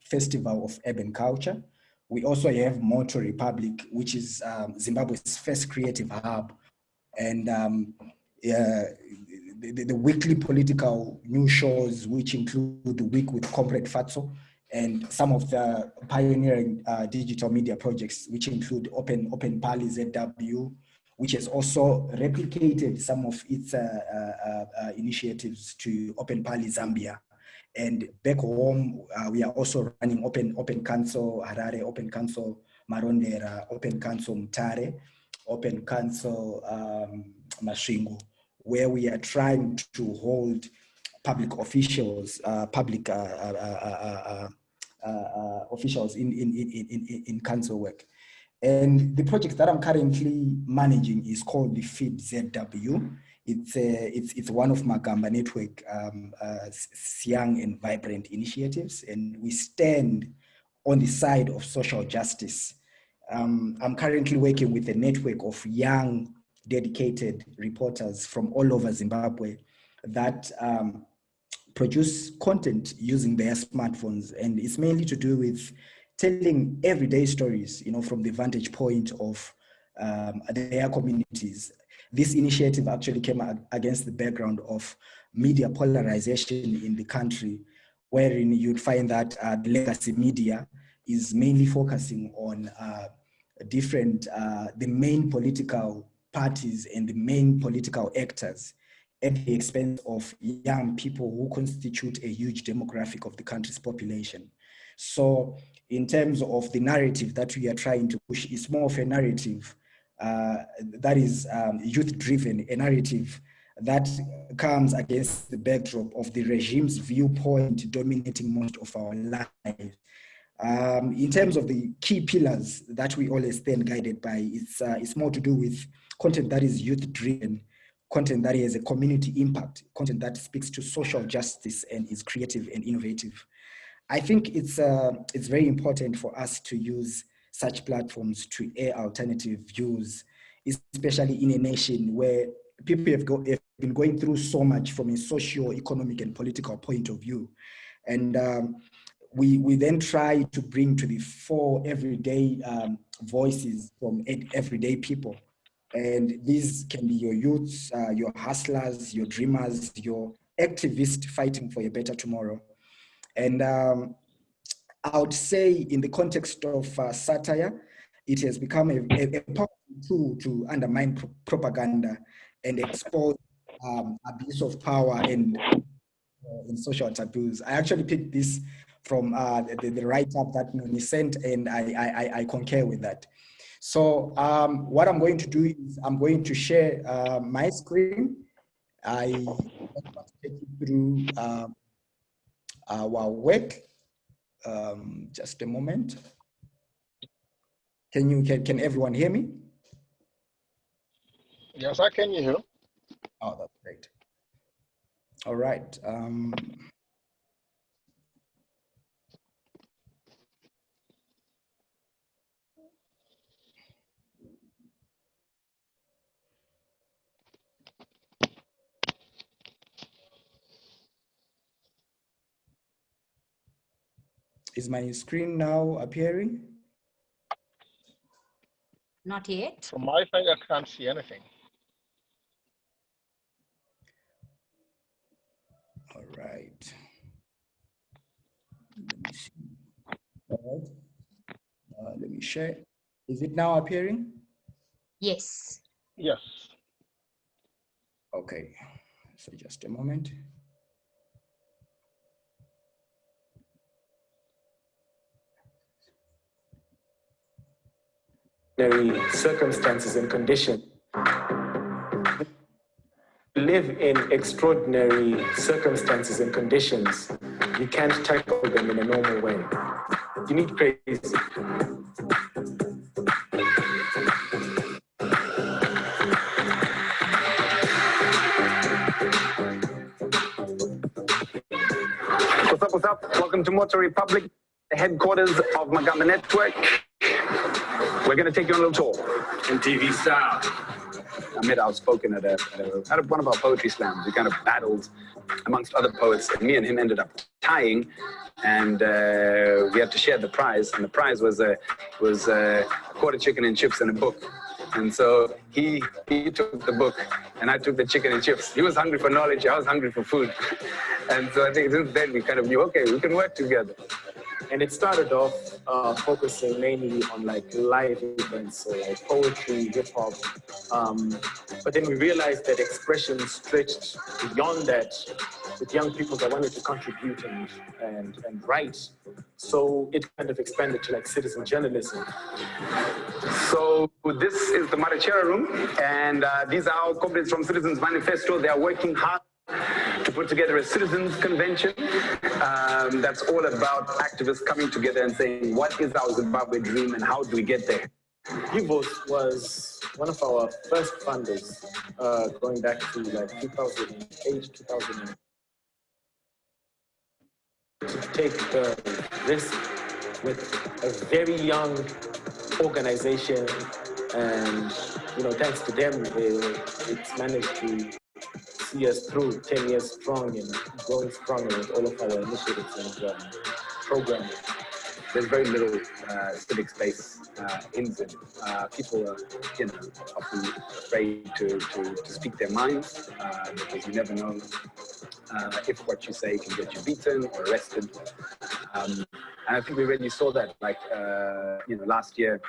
Speaker 3: festival of urban culture. We also have Moto Republic, which is Zimbabwe's first creative hub, and the weekly political news shows, which include the Week with Comrade Fatso, and some of the pioneering digital media projects, which include Open Pali ZW, which has also replicated some of its initiatives to Open Pali Zambia. And back home, we are also running Open Council Harare, Open Council Marondera, Open Council Mtare, Open Council Masvingo, where we are trying to hold public officials, officials in council work. And the project that I'm currently managing is called the Feed ZW. It's one of Magamba Network young and vibrant initiatives, and we stand on the side of social justice. I'm currently working with a network of young, dedicated reporters from all over Zimbabwe that produce content using their smartphones, and it's mainly to do with telling everyday stories, from the vantage point of their communities. This initiative actually came against the background of media polarization in the country, wherein you'd find that legacy media is mainly focusing on the main political parties and the main political actors at the expense of young people who constitute a huge demographic of the country's population. So in terms of the narrative that we are trying to push, it's more of a narrative that is youth-driven, a narrative that comes against the backdrop of the regime's viewpoint dominating most of our lives. In terms of the key pillars that we always stand guided by, it's more to do with content that is youth-driven, content that has a community impact, content that speaks to social justice and is creative and innovative. I think it's very important for us to use such platforms to air alternative views, especially in a nation where people have been going through so much from a socio-economic and political point of view. And we then try to bring to the fore everyday voices from everyday people. And these can be your youths, your hustlers, your dreamers, your activists fighting for a better tomorrow. And I would say in the context of satire, it has become a powerful tool to undermine propaganda and expose abuse of power and social taboos. I actually picked this from the write-up that Noni sent, and I concur with that. So what I'm going to do is I'm going to share my screen. I want to take you through our work. Just a moment. Can everyone hear me?
Speaker 22: Yes, I can hear you.
Speaker 3: Oh, that's great. All right. Is my screen now appearing?
Speaker 1: Not yet.
Speaker 22: From my side, I can't see anything.
Speaker 3: All right. Let me see. All right. Let me share. Is it now appearing?
Speaker 1: Yes.
Speaker 22: Yes.
Speaker 3: Okay. So just a moment.
Speaker 4: Circumstances and conditions. Live in extraordinary circumstances and conditions. You can't tackle them in a normal way. You need crazy.
Speaker 11: What's up? Welcome to Motor Republic, the headquarters of Magamba Network. We're going to take you on a little tour. In TV style. I met Outspoken at one of our poetry slams. We kind of battled amongst other poets, and me and him ended up tying, and we had to share the prize. And the prize was a quarter chicken and chips and a book. And so he took the book, and I took the chicken and chips. He was hungry for knowledge. I was hungry for food. And so I think since then we kind of knew, okay, we can work together.
Speaker 4: And it started off focusing mainly on like live events, so like poetry, hip hop. But then we realized that expression stretched beyond that with young people that wanted to contribute and write. So it kind of expanded to like citizen journalism.
Speaker 11: So this is the Marachera room, and these are our comrades from Citizens Manifesto. They are working hard to put together a citizens convention that's all about activists coming together and saying, what is our Zimbabwe dream and how do we get there?
Speaker 4: Givos was one of our first funders going back to like 2008, 2009. To take the risk with a very young organization, and thanks to them, it's managed to see us through 10 years strong and growing stronger with all of our initiatives and programs.
Speaker 11: There's very little civic space in Zim. People are, often afraid to speak their minds because you never know if what you say can get you beaten or arrested. And I think we really saw that, like, last year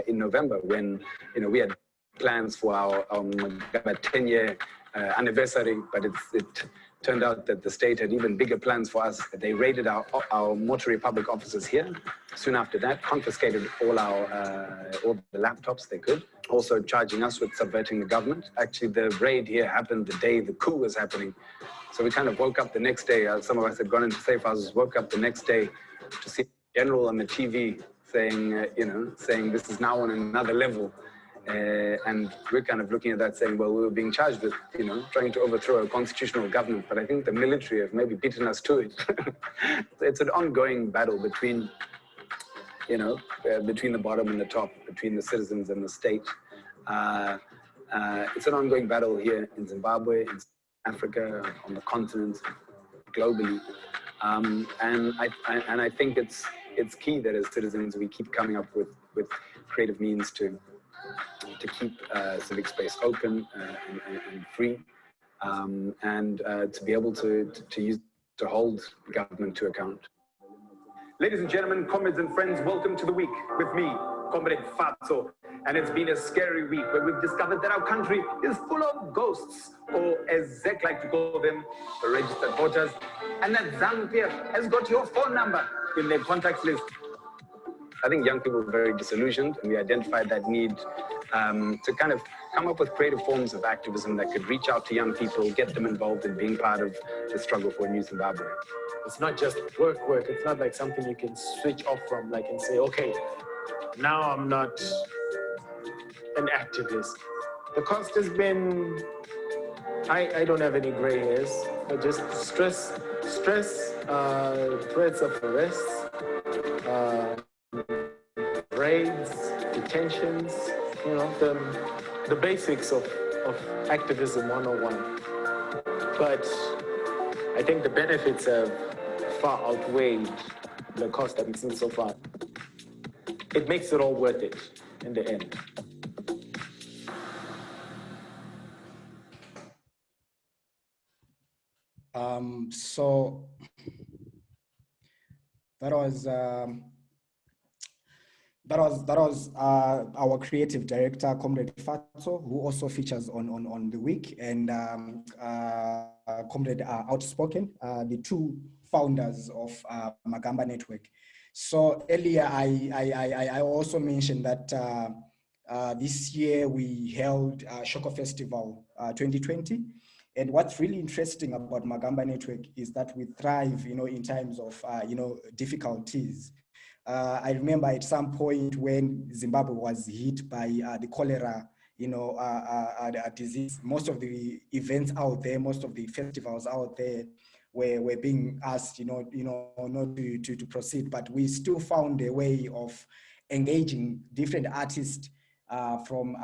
Speaker 11: in November when, we had plans for our 10-year anniversary, but it turned out that the state had even bigger plans for us. They raided our Motor Republic offices here. Soon after that, confiscated all the laptops they could, also charging us with subverting the government. Actually, the raid here happened the day the coup was happening. So we kind of woke up the next day. Some of us had gone into safe houses, woke up the next day to see the general on the TV saying, saying this is now on another level. And we're kind of looking at that saying, well, we were being charged with, trying to overthrow a constitutional government, but I think the military have maybe beaten us to it. It's an ongoing battle between, between the bottom and the top, between the citizens and the state. It's an ongoing battle here in Zimbabwe, in Africa, on the continent, globally. And I think it's key that as citizens we keep coming up with creative means to keep civic space open and free, and to be able to hold government to account. Ladies and gentlemen, comrades and friends, welcome to the week with me, Comrade Fatso. And it's been a scary week where we've discovered that our country is full of ghosts, or as Zek like to call them, registered voters, and that ZANU-PF has got your phone number in their contacts list. I think young people are very disillusioned, and we identified that need to kind of come up with creative forms of activism that could reach out to young people, get them involved in being part of the struggle for a new Zimbabwe.
Speaker 4: It's not just work. It's not like something you can switch off from, like, and say, okay, now I'm not an activist. The cost has been, I don't have any gray hairs, but just stress, threats of arrests, raids, detentions, the basics of activism 101. But I think the benefits have far outweighed the cost that we've seen so far. It makes it all worth it in the end.
Speaker 3: So that was our creative director, Comrade Fatso, who also features on the week, and Comrade Outspoken, the two founders of Magamba Network. So earlier, I also mentioned that this year we held Shoko Festival 2020. And what's really interesting about Magamba Network is that we thrive, in times of, difficulties. I remember at some point when Zimbabwe was hit by the cholera, disease, most of the events out there, most of the festivals out there were being asked, not to proceed, but we still found a way of engaging different artists from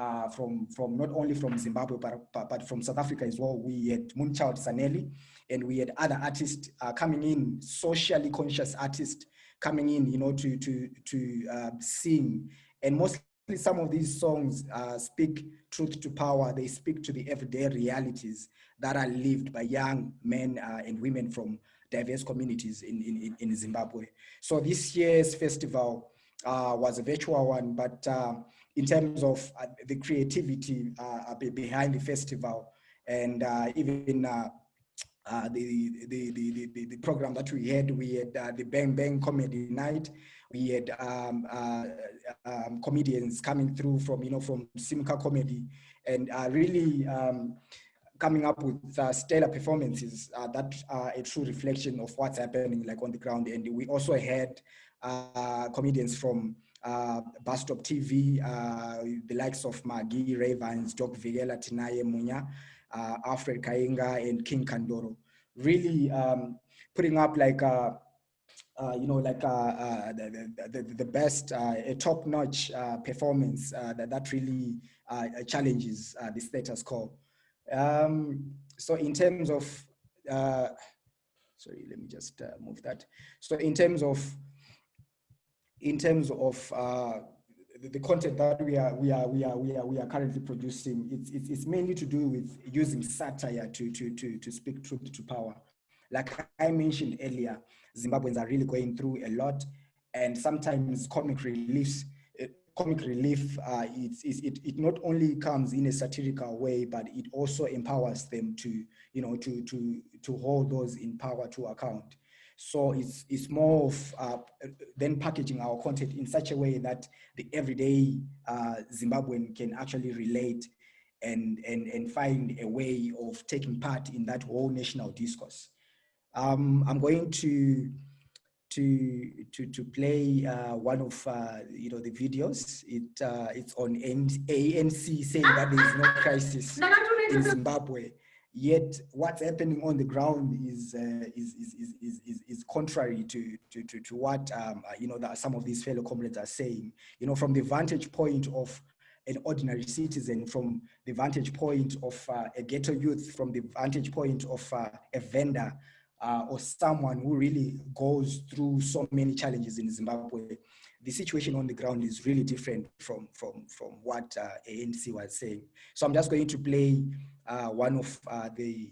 Speaker 3: not only from Zimbabwe, but from South Africa as well. We had Moonchild Sanelli, and we had other artists coming in, socially conscious artists coming in, to sing. And mostly some of these songs speak truth to power. They speak to the everyday realities that are lived by young men and women from diverse communities in Zimbabwe. So this year's festival was a virtual one, but in terms of the creativity behind the festival, and even the program that we had the Bang Bang Comedy Night. We had comedians coming through from Simca Comedy, and really coming up with stellar performances that are a true reflection of what's happening on the ground. And we also had comedians from Bus Stop TV, the likes of Maggie Ravens, Doc Vigela, Tinaye Munya, Alfred Kainga, and King Kandoro, really putting up the best, a top-notch performance that really challenges the status quo. So in terms of, sorry, let me just move that. So in terms of the content that we are currently producing, it's mainly to do with using satire to speak truth to power. Like I mentioned earlier, Zimbabweans are really going through a lot, and sometimes comic relief, it not only comes in a satirical way, but it also empowers them to hold those in power to account. So it's more of then packaging our content in such a way that the everyday Zimbabwean can actually relate and find a way of taking part in that whole national discourse. I'm going to play one of the videos. It's on ANC saying that there is no crisis in Zimbabwe. Yet what's happening on the ground is contrary to what that some of these fellow comrades are saying. From the vantage point of an ordinary citizen, from the vantage point of a ghetto youth, from the vantage point of a vendor, or someone who really goes through so many challenges in Zimbabwe, the situation on the ground is really different from what ANC was saying. So I'm just going to play one of the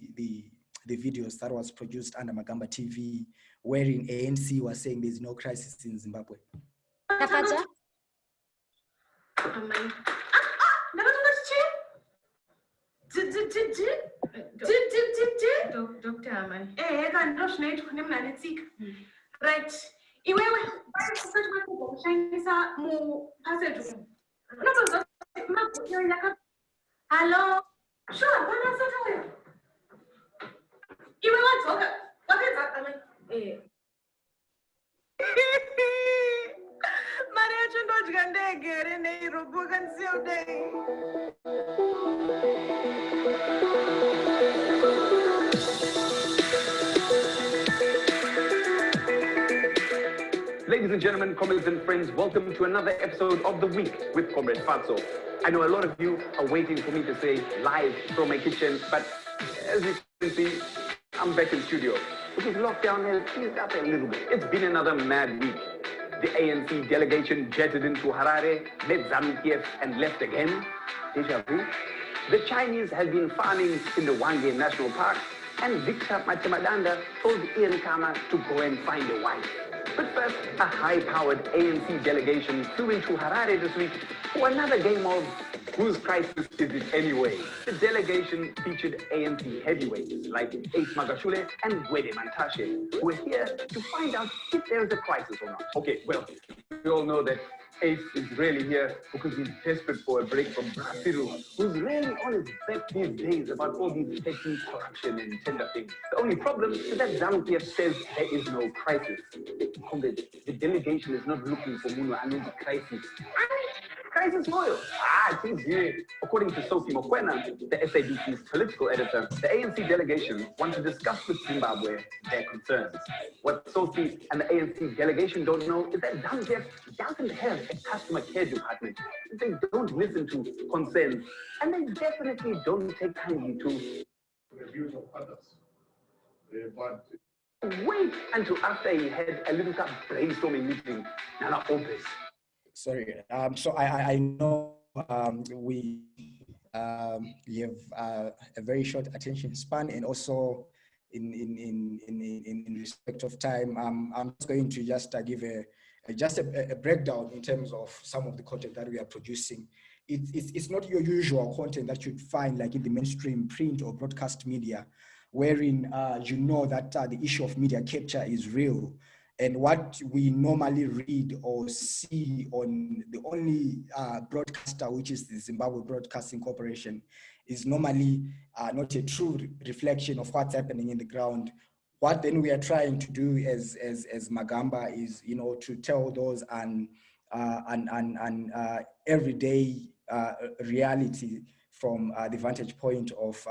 Speaker 3: videos that was produced under Magamba TV, wherein ANC was saying there's no crisis in Zimbabwe.
Speaker 1: Tafadzwa?
Speaker 8: Dr. Aman. Right. Iwewe hello. Sure,
Speaker 11: Ladies and gentlemen, comrades and friends, welcome to another episode of The Week with Comrade Fatso. I know a lot of you are waiting for me to say live from my kitchen, but as you can see, I'm back in studio. Because lockdown has eased up a little bit. It's been another mad week. The ANC delegation jetted into Harare, met ZANU-PF and left again. Deja vu. The Chinese have been farming in the Hwange National Park. and Victor Matemadanda told Ian Kama to go and find a wife. But first, a high-powered ANC delegation flew into Harare this week for another game of whose crisis is it anyway? The delegation featured ANC heavyweights like Ace Magashule and Gwede Mantashe, who were here to find out if there is a crisis or not. Okay, well, we all know that Ace is really here because he's desperate for a break from Brazil, who's really on his back these days about all these petty corruption and tender things. The only problem is that Zanu-PF says there is no crisis. The delegation is not looking for Muno Anu's crisis. Crisis oil. It is here. According to Sophie Mokwena, the SABC's political editor, the ANC delegation want to discuss with Zimbabwe their concerns. What Sophie and the ANC delegation don't know is that Zanu-PF doesn't have a customer care department. They don't listen to concerns, and they definitely don't take kindly to the views of others. But wait until after he had a little brainstorming meeting. Nana Obes.
Speaker 3: Sorry. So I know we have a very short attention span, and also in respect of time, I'm just going to just give a breakdown in terms of some of the content that we are producing. It's not your usual content that you'd find like in the mainstream print or broadcast media, wherein you know that the issue of media capture is real. And what we normally read or see on the only broadcaster, which is the Zimbabwe Broadcasting Corporation, is normally not a true reflection of what's happening in the ground. What then we are trying to do as Magamba is, to tell those an everyday reality from the vantage point of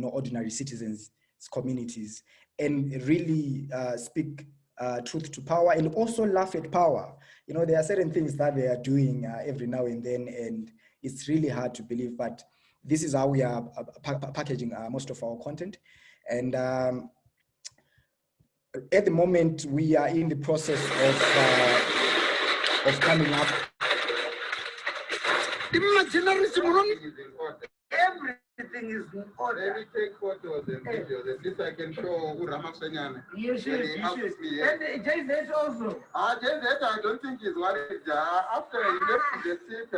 Speaker 3: ordinary citizens, communities, and really speak truth to power, and also laugh at power. There are certain things that they are doing every now and then, and it's really hard to believe, but this is how we are packaging most of our content. And at the moment, we are in the process of coming up.
Speaker 12: Everything is in order. Let me take photos and videos. At least I can show who Ramaksanyana. You should. And JZ also. JZ, I don't think he's worried. After he left the seat,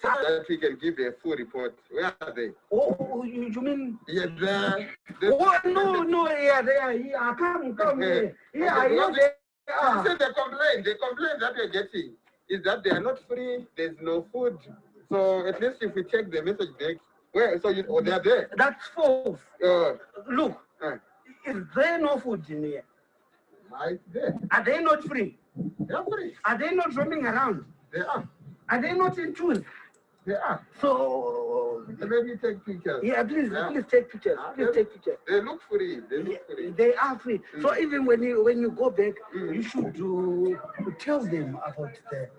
Speaker 12: that we can give a full report. Where are they? Oh, you mean? Yes, no, yeah, they are here. I can't come here. Yeah, I know they are. The complaint that we're getting is that they are not free, there's no food. So at least if we check the message back, where, so they are there. That's false. Look, is there no food in here? Right there. Are they not free? They are free. Are they not roaming around? They are. Are they not in tune? They are. So let me take pictures. Yeah, please take pictures. Please take pictures. They look free. They look free. They are free. So even when you go back, you should tell them about the.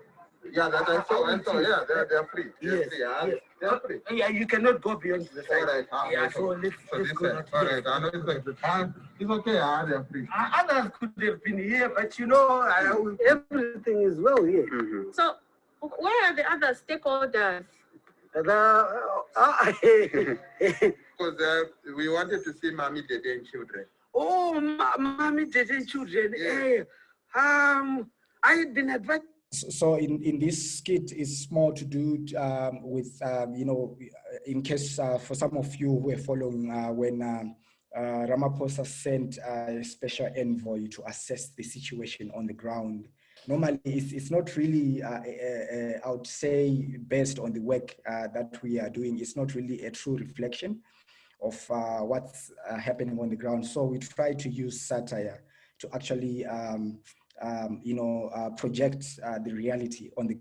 Speaker 12: Yeah, that I saw. Yeah, they are free. Yes. Yes. They are free. Yeah, you cannot go beyond the side. All right. Yeah, so let's go. All right. I know it's like the time. It's okay. They are free. Others could have been here, but everything is well here.
Speaker 8: So, where are the other stakeholders?
Speaker 12: Because we wanted to see Mommy, Dede, and children. Oh, Mommy, Dede, and children. Yeah. I had been advised.
Speaker 3: So in this skit is more to do with, in case for some of you who are following when Ramaphosa sent a special envoy to assess the situation on the ground. Normally, it's not really, I would say, based on the work that we are doing, it's not really a true reflection of what's happening on the ground. So we try to use satire to actually, project the reality on the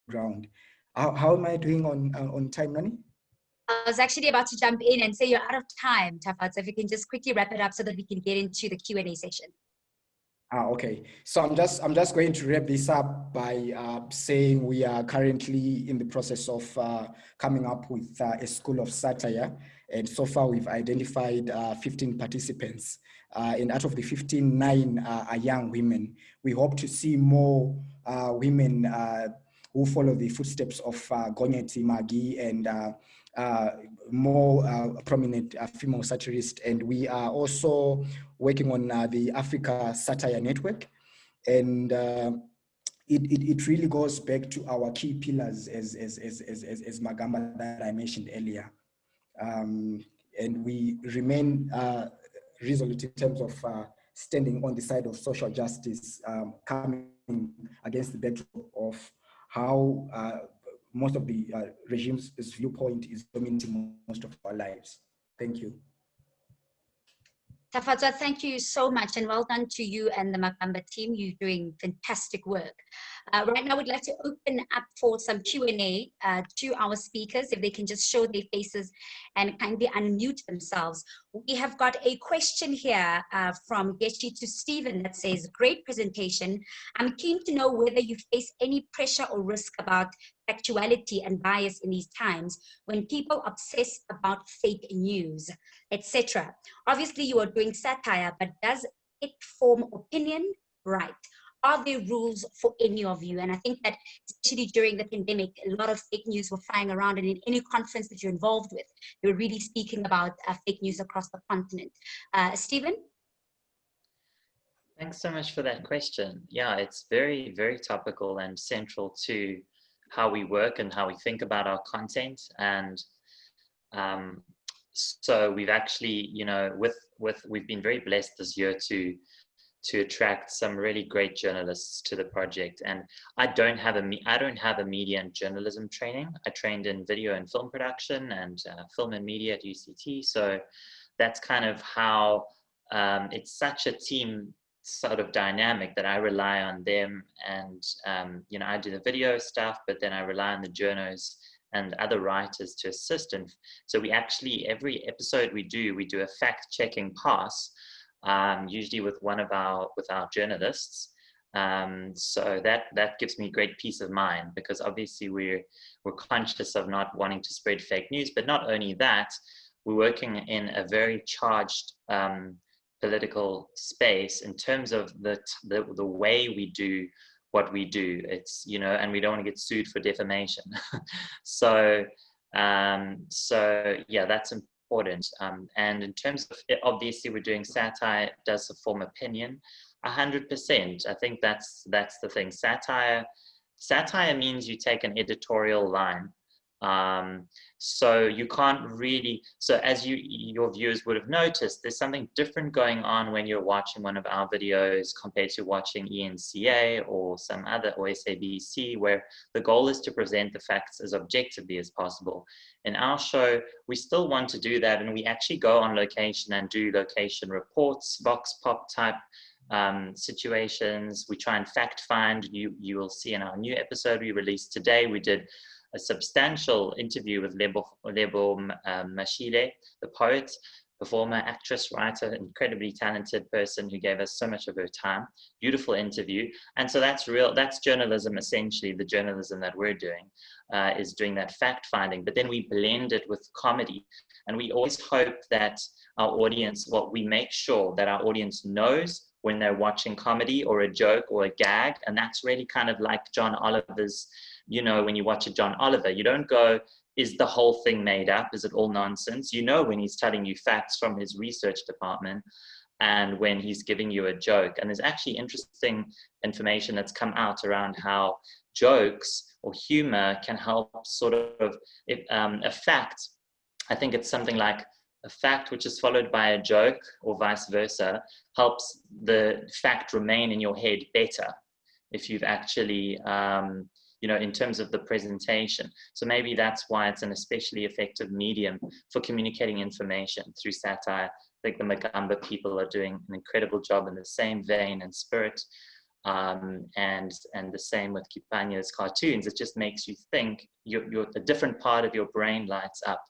Speaker 3: ground. How am I doing on time, Nani?
Speaker 1: I was actually about to jump in and say you're out of time, Tafadzwa. If you can just quickly wrap it up so that we can get into the Q&A session.
Speaker 3: Okay, so I'm just going to wrap this up by saying we are currently in the process of coming up with a school of satire, And so far, we've identified 15 participants. And out of the 15, 9 are young women. We hope to see more women who follow the footsteps of Gonyeti Magi and more prominent female satirists. And we are also working on the Africa Satire Network. And it really goes back to our key pillars as Magamba that I mentioned earlier. And we remain resolute in terms of standing on the side of social justice, coming against the backdrop of how most of the regime's viewpoint is dominating most of our lives. Thank you.
Speaker 1: Tafadzwa, thank you so much, and well done to you and the Magamba team. You're doing fantastic work. Right now, we'd like to open up for some Q&A to our speakers, if they can just show their faces and kindly unmute themselves. We have got a question here from Geshi to Stephen that says, great presentation. I'm keen to know whether you face any pressure or risk about factuality and bias in these times when people obsess about fake news, etc. Obviously, you are doing satire, but does it form opinion? Right. Are there rules for any of you? And I think that especially during the pandemic, a lot of fake news were flying around, and in any conference that you're involved with, they were really speaking about fake news across the continent. Stephen?
Speaker 5: Thanks so much for that question. Yeah, it's very, very topical and central to how we work and how we think about our content. And so we've actually, you know, we've been very blessed this year to attract some really great journalists to the project. And I don't have a media and journalism training. I trained in video and film production and film and media at UCT. So that's kind of how it's such a team sort of dynamic that I rely on them. And, you know, I do the video stuff, but then I rely on the journos and other writers to assist. And so we actually, every episode we do a fact-checking pass, usually with our journalists. So that gives me great peace of mind, because obviously we're conscious of not wanting to spread fake news. But not only that, we're working in a very charged political space in terms of the way we do what we do. It's, you know, and we don't want to get sued for defamation. So yeah, that's important. And in terms of, obviously we're doing satire, does form opinion, 100%. I think that's the thing. Satire means you take an editorial line. So you can't really, so as your viewers would have noticed, there's something different going on when you're watching one of our videos compared to watching ENCA or some other, or SABC, where the goal is to present the facts as objectively as possible. In our show, we still want to do that, and we actually go on location and do location reports, vox pop type situations. We try and fact find. You will see in our new episode we released today, we did a substantial interview with Lebo Mashile, the poet, performer, actress, writer, incredibly talented person who gave us so much of her time. Beautiful interview. And so that's journalism, essentially. The journalism that we're doing is doing that fact finding, but then we blend it with comedy. And we always hope that our audience, we make sure that our audience knows when they're watching comedy or a joke or a gag. And that's really kind of like John Oliver's, you know, when you watch a John Oliver, you don't go, is the whole thing made up? Is it all nonsense? You know when he's telling you facts from his research department and when he's giving you a joke. And there's actually interesting information that's come out around how jokes or humor can help sort of, a fact, I think it's something like a fact which is followed by a joke or vice versa, helps the fact remain in your head better if you've actually, you know, in terms of the presentation. So maybe that's why it's an especially effective medium for communicating information through satire. I think the Magamba people are doing an incredible job in the same vein and spirit, and the same with Kipanya's cartoons. It just makes you think, a different part of your brain lights up.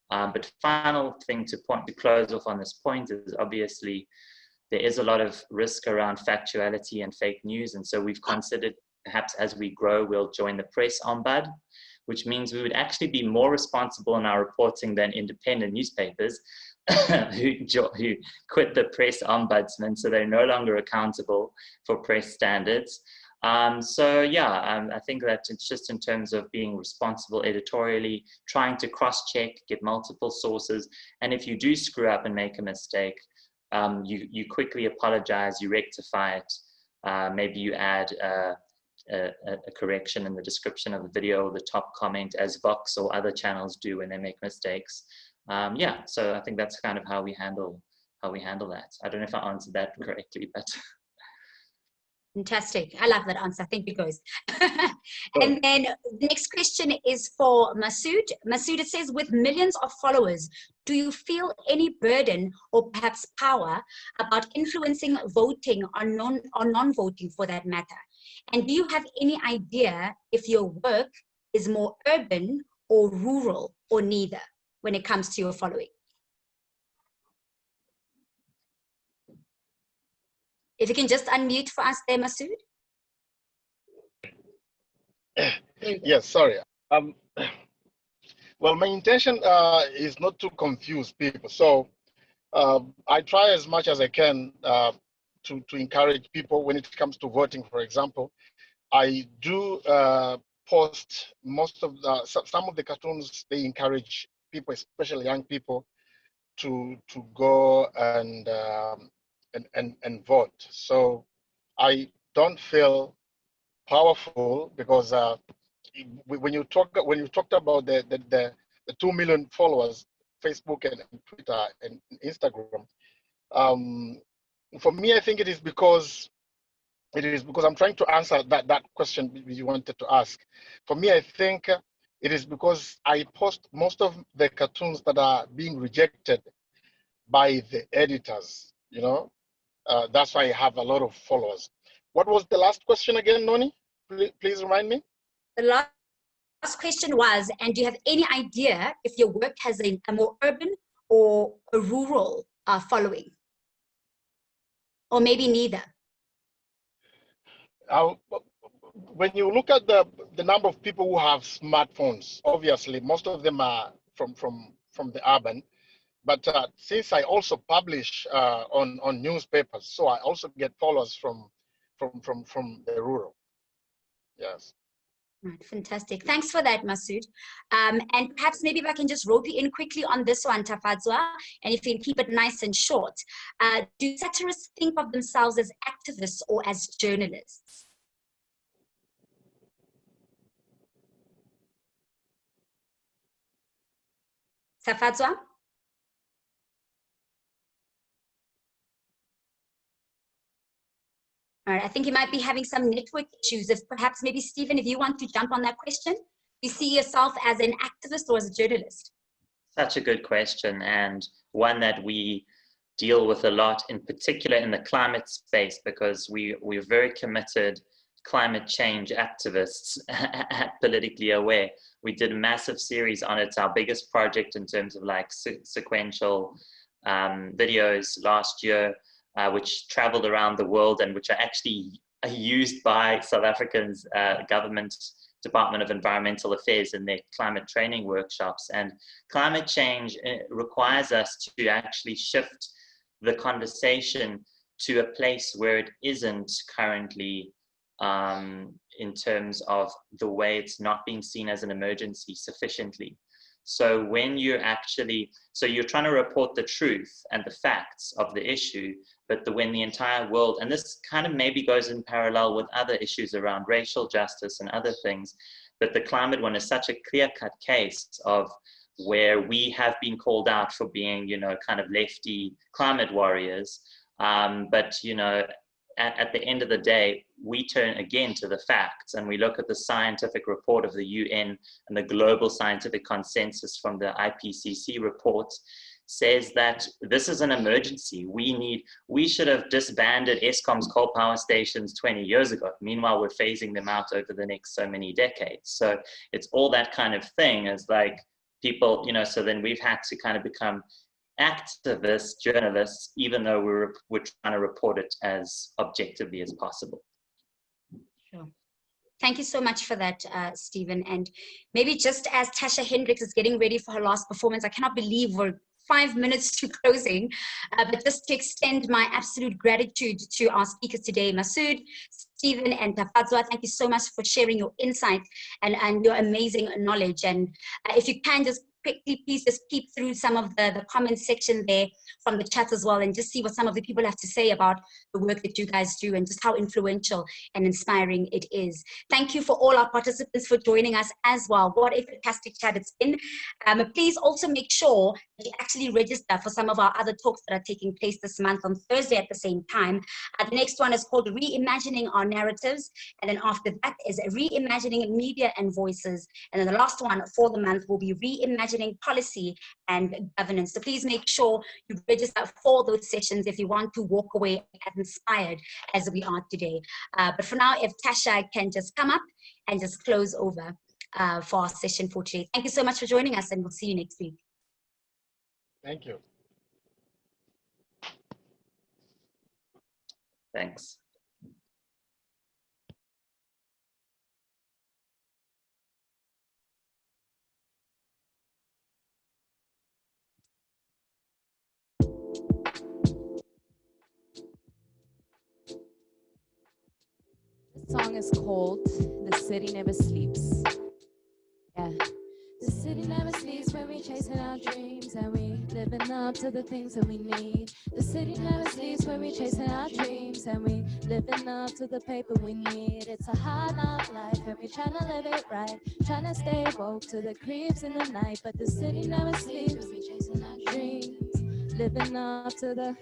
Speaker 5: But final thing to close off on this point is obviously there is a lot of risk around factuality and fake news. And so we've considered, perhaps as we grow, we'll join the press ombud, which means we would actually be more responsible in our reporting than independent newspapers who quit the press ombudsman, so they're no longer accountable for press standards. So yeah, I think that it's just in terms of being responsible editorially, trying to cross-check, get multiple sources, and if you do screw up and make a mistake, you quickly apologize, you rectify it, maybe you add a correction in the description of the video or the top comment, as Vox or other channels do when they make mistakes. Yeah, so I think that's kind of how we handle that. I don't know if I answered that correctly, but
Speaker 1: fantastic. I love that answer. I think it goes. And then the next question is for Masood. Masood, it says, with millions of followers, do you feel any burden or perhaps power about influencing voting or non-voting for that matter? And do you have any idea if your work is more urban or rural or neither when it comes to your following? If you can just unmute for us there, Masood.
Speaker 22: Yes, sorry. Well, my intention is not to confuse people. So I try as much as I can to encourage people when it comes to voting, for example. I do post most of some of the cartoons. They encourage people, especially young people, to go and vote. So I don't feel powerful because when you talked about the 2 million followers, Facebook and Twitter and Instagram, for me, I think it is because I'm trying to answer that question you wanted to ask. For me, I think it is because I post most of the cartoons that are being rejected by the editors, you know. That's why I have a lot of followers. What was the last question again, Noni? Please remind me.
Speaker 1: The last question was, and do you have any idea if your work has a more urban or a rural following? Or maybe neither?
Speaker 22: When you look at the number of people who have smartphones, obviously most of them are from the urban. But since I also publish on newspapers, so I also get followers from the rural. Yes.
Speaker 1: Right, fantastic. Thanks for that, Masood. And perhaps maybe if I can just rope you in quickly on this one, Tafadzwa, and if you can keep it nice and short. Do satirists think of themselves as activists or as journalists? Tafadzwa? All right, I think you might be having some network issues. If perhaps maybe Stephen, if you want to jump on that question, you see yourself as an activist or as a journalist?
Speaker 5: Such a good question, and one that we deal with a lot, in particular in the climate space, because we're very committed climate change activists at Politically Aweh. We did a massive series on it, our biggest project in terms of like sequential videos last year, which traveled around the world and which are actually used by South Africa's government Department of Environmental Affairs in their climate training workshops. And climate change requires us to actually shift the conversation to a place where it isn't currently in terms of the way it's not being seen as an emergency sufficiently. So when you're you're trying to report the truth and the facts of the issue, but when the entire world, and this kind of maybe goes in parallel with other issues around racial justice and other things, but the climate one is such a clear-cut case of where we have been called out for being, kind of lefty climate warriors. But, at the end of the day, we turn again to the facts and we look at the scientific report of the UN and the global scientific consensus from the IPCC report says that this is an emergency. We should have disbanded Eskom's coal power stations 20 years ago. Meanwhile, we're phasing them out over the next so many decades. So it's all that kind of thing as like people, so then we've had to kind of become activists, journalists, even though we're trying to report it as objectively as possible.
Speaker 1: Sure. Thank you so much for that, Stephen. And maybe just as Tasha Hendricks is getting ready for her last performance, I cannot believe we're 5 minutes to closing, but just to extend my absolute gratitude to our speakers today, Masood, Stephen, and Tafadzwa. Thank you so much for sharing your insight and your amazing knowledge. And if you can just quickly, please just peep through some of the comment section there from the chat as well, and just see what some of the people have to say about the work that you guys do and just how influential and inspiring it is. Thank you for all our participants for joining us as well. What a fantastic chat it's been. Please also make sure that you actually register for some of our other talks that are taking place this month on Thursday at the same time. The next one is called Reimagining Our Narratives, and then after that is Reimagining Media and Voices, and then the last one for the month will be Reimagining Policy and Governance. So please make sure you register for those sessions if you want to walk away as inspired as we are today. But for now, if Tasha can just come up and just close over for our session for today. Thank you so much for joining us, and we'll see you next week.
Speaker 22: Thank you.
Speaker 5: Thanks.
Speaker 13: The song is called The City Never Sleeps. Yeah. The city never sleeps when we chasing our dreams and we living up to the things that we need. The city never sleeps when we chasing our dreams and we living up to the paper we need. It's a hard knock life and we tryna live it right, tryna stay woke to the creeps in the night. But the city never sleeps when we chasing our dreams, living up to the.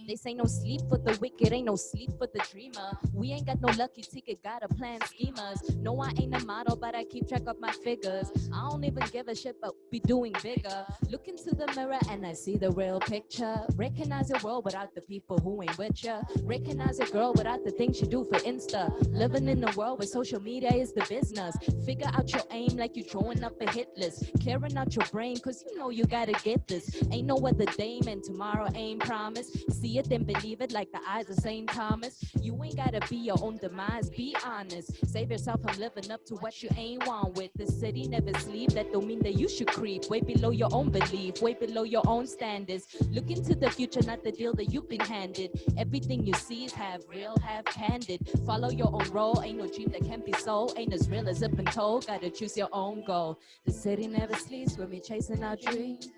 Speaker 13: They say no sleep for the wicked, ain't no sleep for the dreamer. We ain't got no lucky ticket, got a plan schemers. No, I ain't a model, but I keep track of my figures. I don't even give a shit, but be doing bigger. Look into the mirror and I see the real picture. Recognize your world without the people who ain't with ya. Recognize a girl without the things you do for Insta. Living in a world where social media is the business. Figure out your aim like you drawing up a hit list. Clearing out your brain, cause you know you gotta get this. Ain't no other day, and tomorrow ain't promised. See it, then believe it, like the eyes of St. Thomas. You ain't gotta be your own demise, be honest. Save yourself from living up to what you ain't want with. The city never sleep, that don't mean that you should creep way below your own belief, way below your own standards. Look into the future, not the deal that you've been handed. Everything you see is half real, half candid. Follow your own role, ain't no dream that can't be sold. Ain't as real as it been told, gotta choose your own goal. The city never sleeps when we chasing our dreams,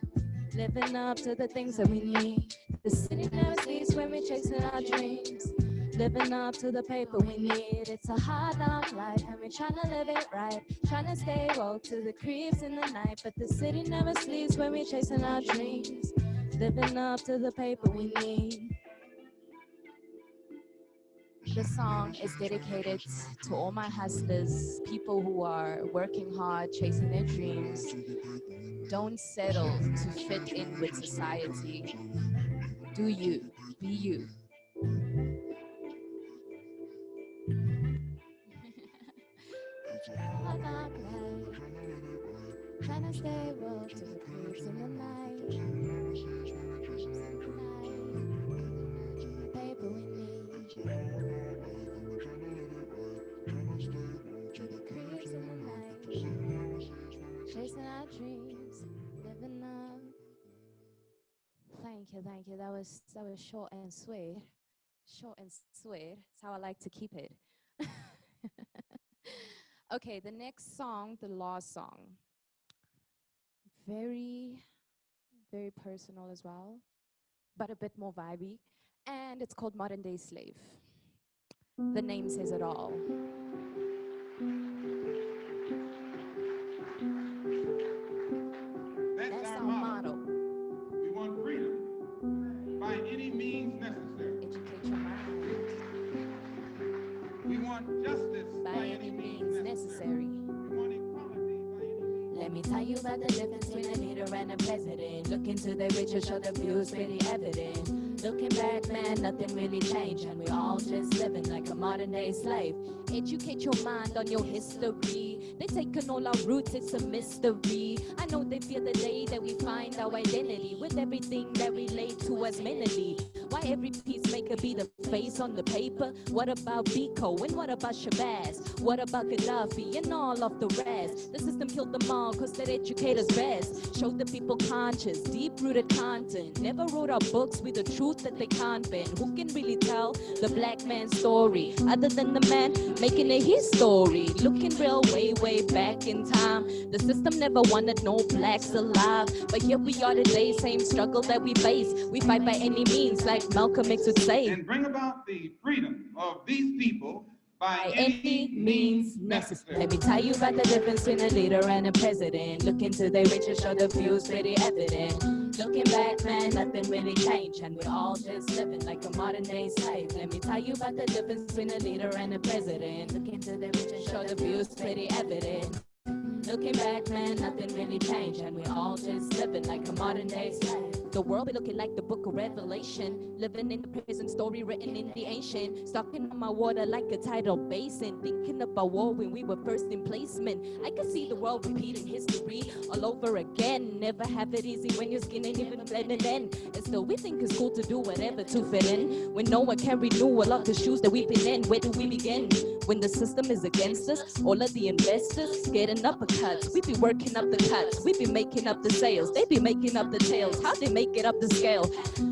Speaker 13: living up to the things that we need. The city never sleeps when we're chasing our dreams, living up to the paper we need. It's a hard knock life and we're trying to live it right, trying to stay woke to the creeps in the night. But the city never sleeps when we're chasing our dreams, living up to the paper we need. This song is dedicated to all my hustlers, people who are working hard, chasing their dreams. Don't settle to fit in with society. Do you, be you. Trying to stay woke to the creeps in the night. Paper we need. To the creeps in the night. Chasing our dreams, living up. Thank you. That was short and sweet. Short and sweet. That's how I like to keep it. Okay, the next song, the last song. Very, very personal as well, but a bit more vibey. And it's called Modern Day Slave. The name says it all. That's our motto.
Speaker 12: We want freedom by any means necessary.
Speaker 13: Educate your mind.
Speaker 12: We want justice
Speaker 13: by any means necessary. We want equality by any means. Let me tell you about the difference between a leader and a president. Look into the richer, show the views pretty evident. Looking back, man, nothing really changed, and we all just living like a modern day slave. Educate your mind on your history. They taken all our roots, it's a mystery. I know they fear the day that we find our identity with everything that relate to us mentally. Why every peacemaker be the face on the paper? What about Biko and what about Shabazz? What about Gaddafi and all of the rest? The system killed them all cause they educate us best. Showed the people conscious, deep-rooted content. Never wrote our books with the truth that they can't bend. Who can really tell the black man's story other than the man making it his story? Looking real way back in time. The system never wanted no blacks alive, but here we are today, same struggle that we face. We fight by any means, like Malcolm X would say,
Speaker 14: and bring about the freedom of these people by
Speaker 13: any means necessary. Let me tell you about the difference between a leader and a president. Look into their riches, show the views pretty evident. Looking back, man, nothing really changed, and we're all just living like a modern day slave. Let me tell you about the difference between a leader and a president. Look into their riches, show the views pretty evident. Looking back, man, nothing really changed, and we're all just living like a modern day slave. The world be looking like the book of Revelation, living in the present story written in the ancient, stalking on my water like a tidal basin, thinking about war when we were first in placement. I can see the world repeating history all over again. Never have it easy when your skin ain't even blending in, and still we think it's cool to do whatever to fit in, when no one can renew all of the shoes that we've been in. Where do we begin? When the system is against us, all of the investors getting uppercuts. We be working up the cuts, we be making up the sales, they be making up the tails. How they make it up the scale?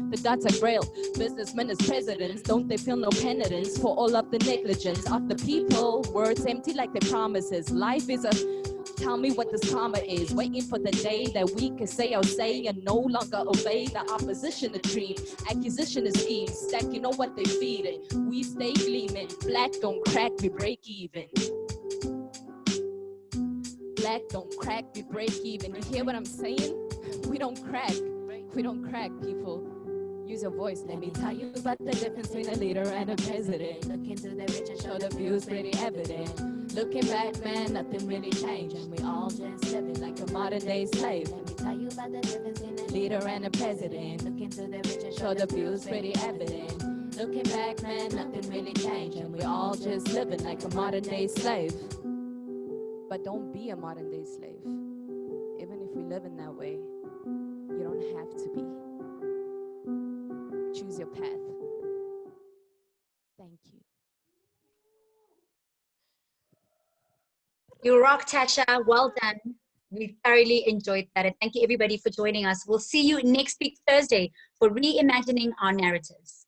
Speaker 13: The dots are braille. Businessmen as presidents, don't they feel no penitence for all of the negligence of the people? Words empty like their promises. Life is a tell me what this karma is. Waiting for the day that we can say our say and no longer obey the opposition of dream. Acquisition of schemes, stack, you know what they feed it. We stay gleaming. Black don't crack, we break even. Black don't crack, we break even. You hear what I'm saying? We don't crack. We don't crack, people. Use your voice. Let me tell you about the difference between a leader and a president. Look into the rich and show the views pretty evident. Looking back, man, nothing really changed, and we all just living like a modern day slave. Let me tell you about the difference between a leader and a president. Look into the rich and show the views pretty evident. Looking back, man, nothing really changed, and we all just living like a modern day slave. But don't be a modern day slave. Even if we live in that way, you don't have to be. Choose your path. Thank you.
Speaker 1: You rock, Tasha. Well done. We thoroughly enjoyed that. And thank you, everybody, for joining us. We'll see you next week, Thursday, for Reimagining Our Narratives.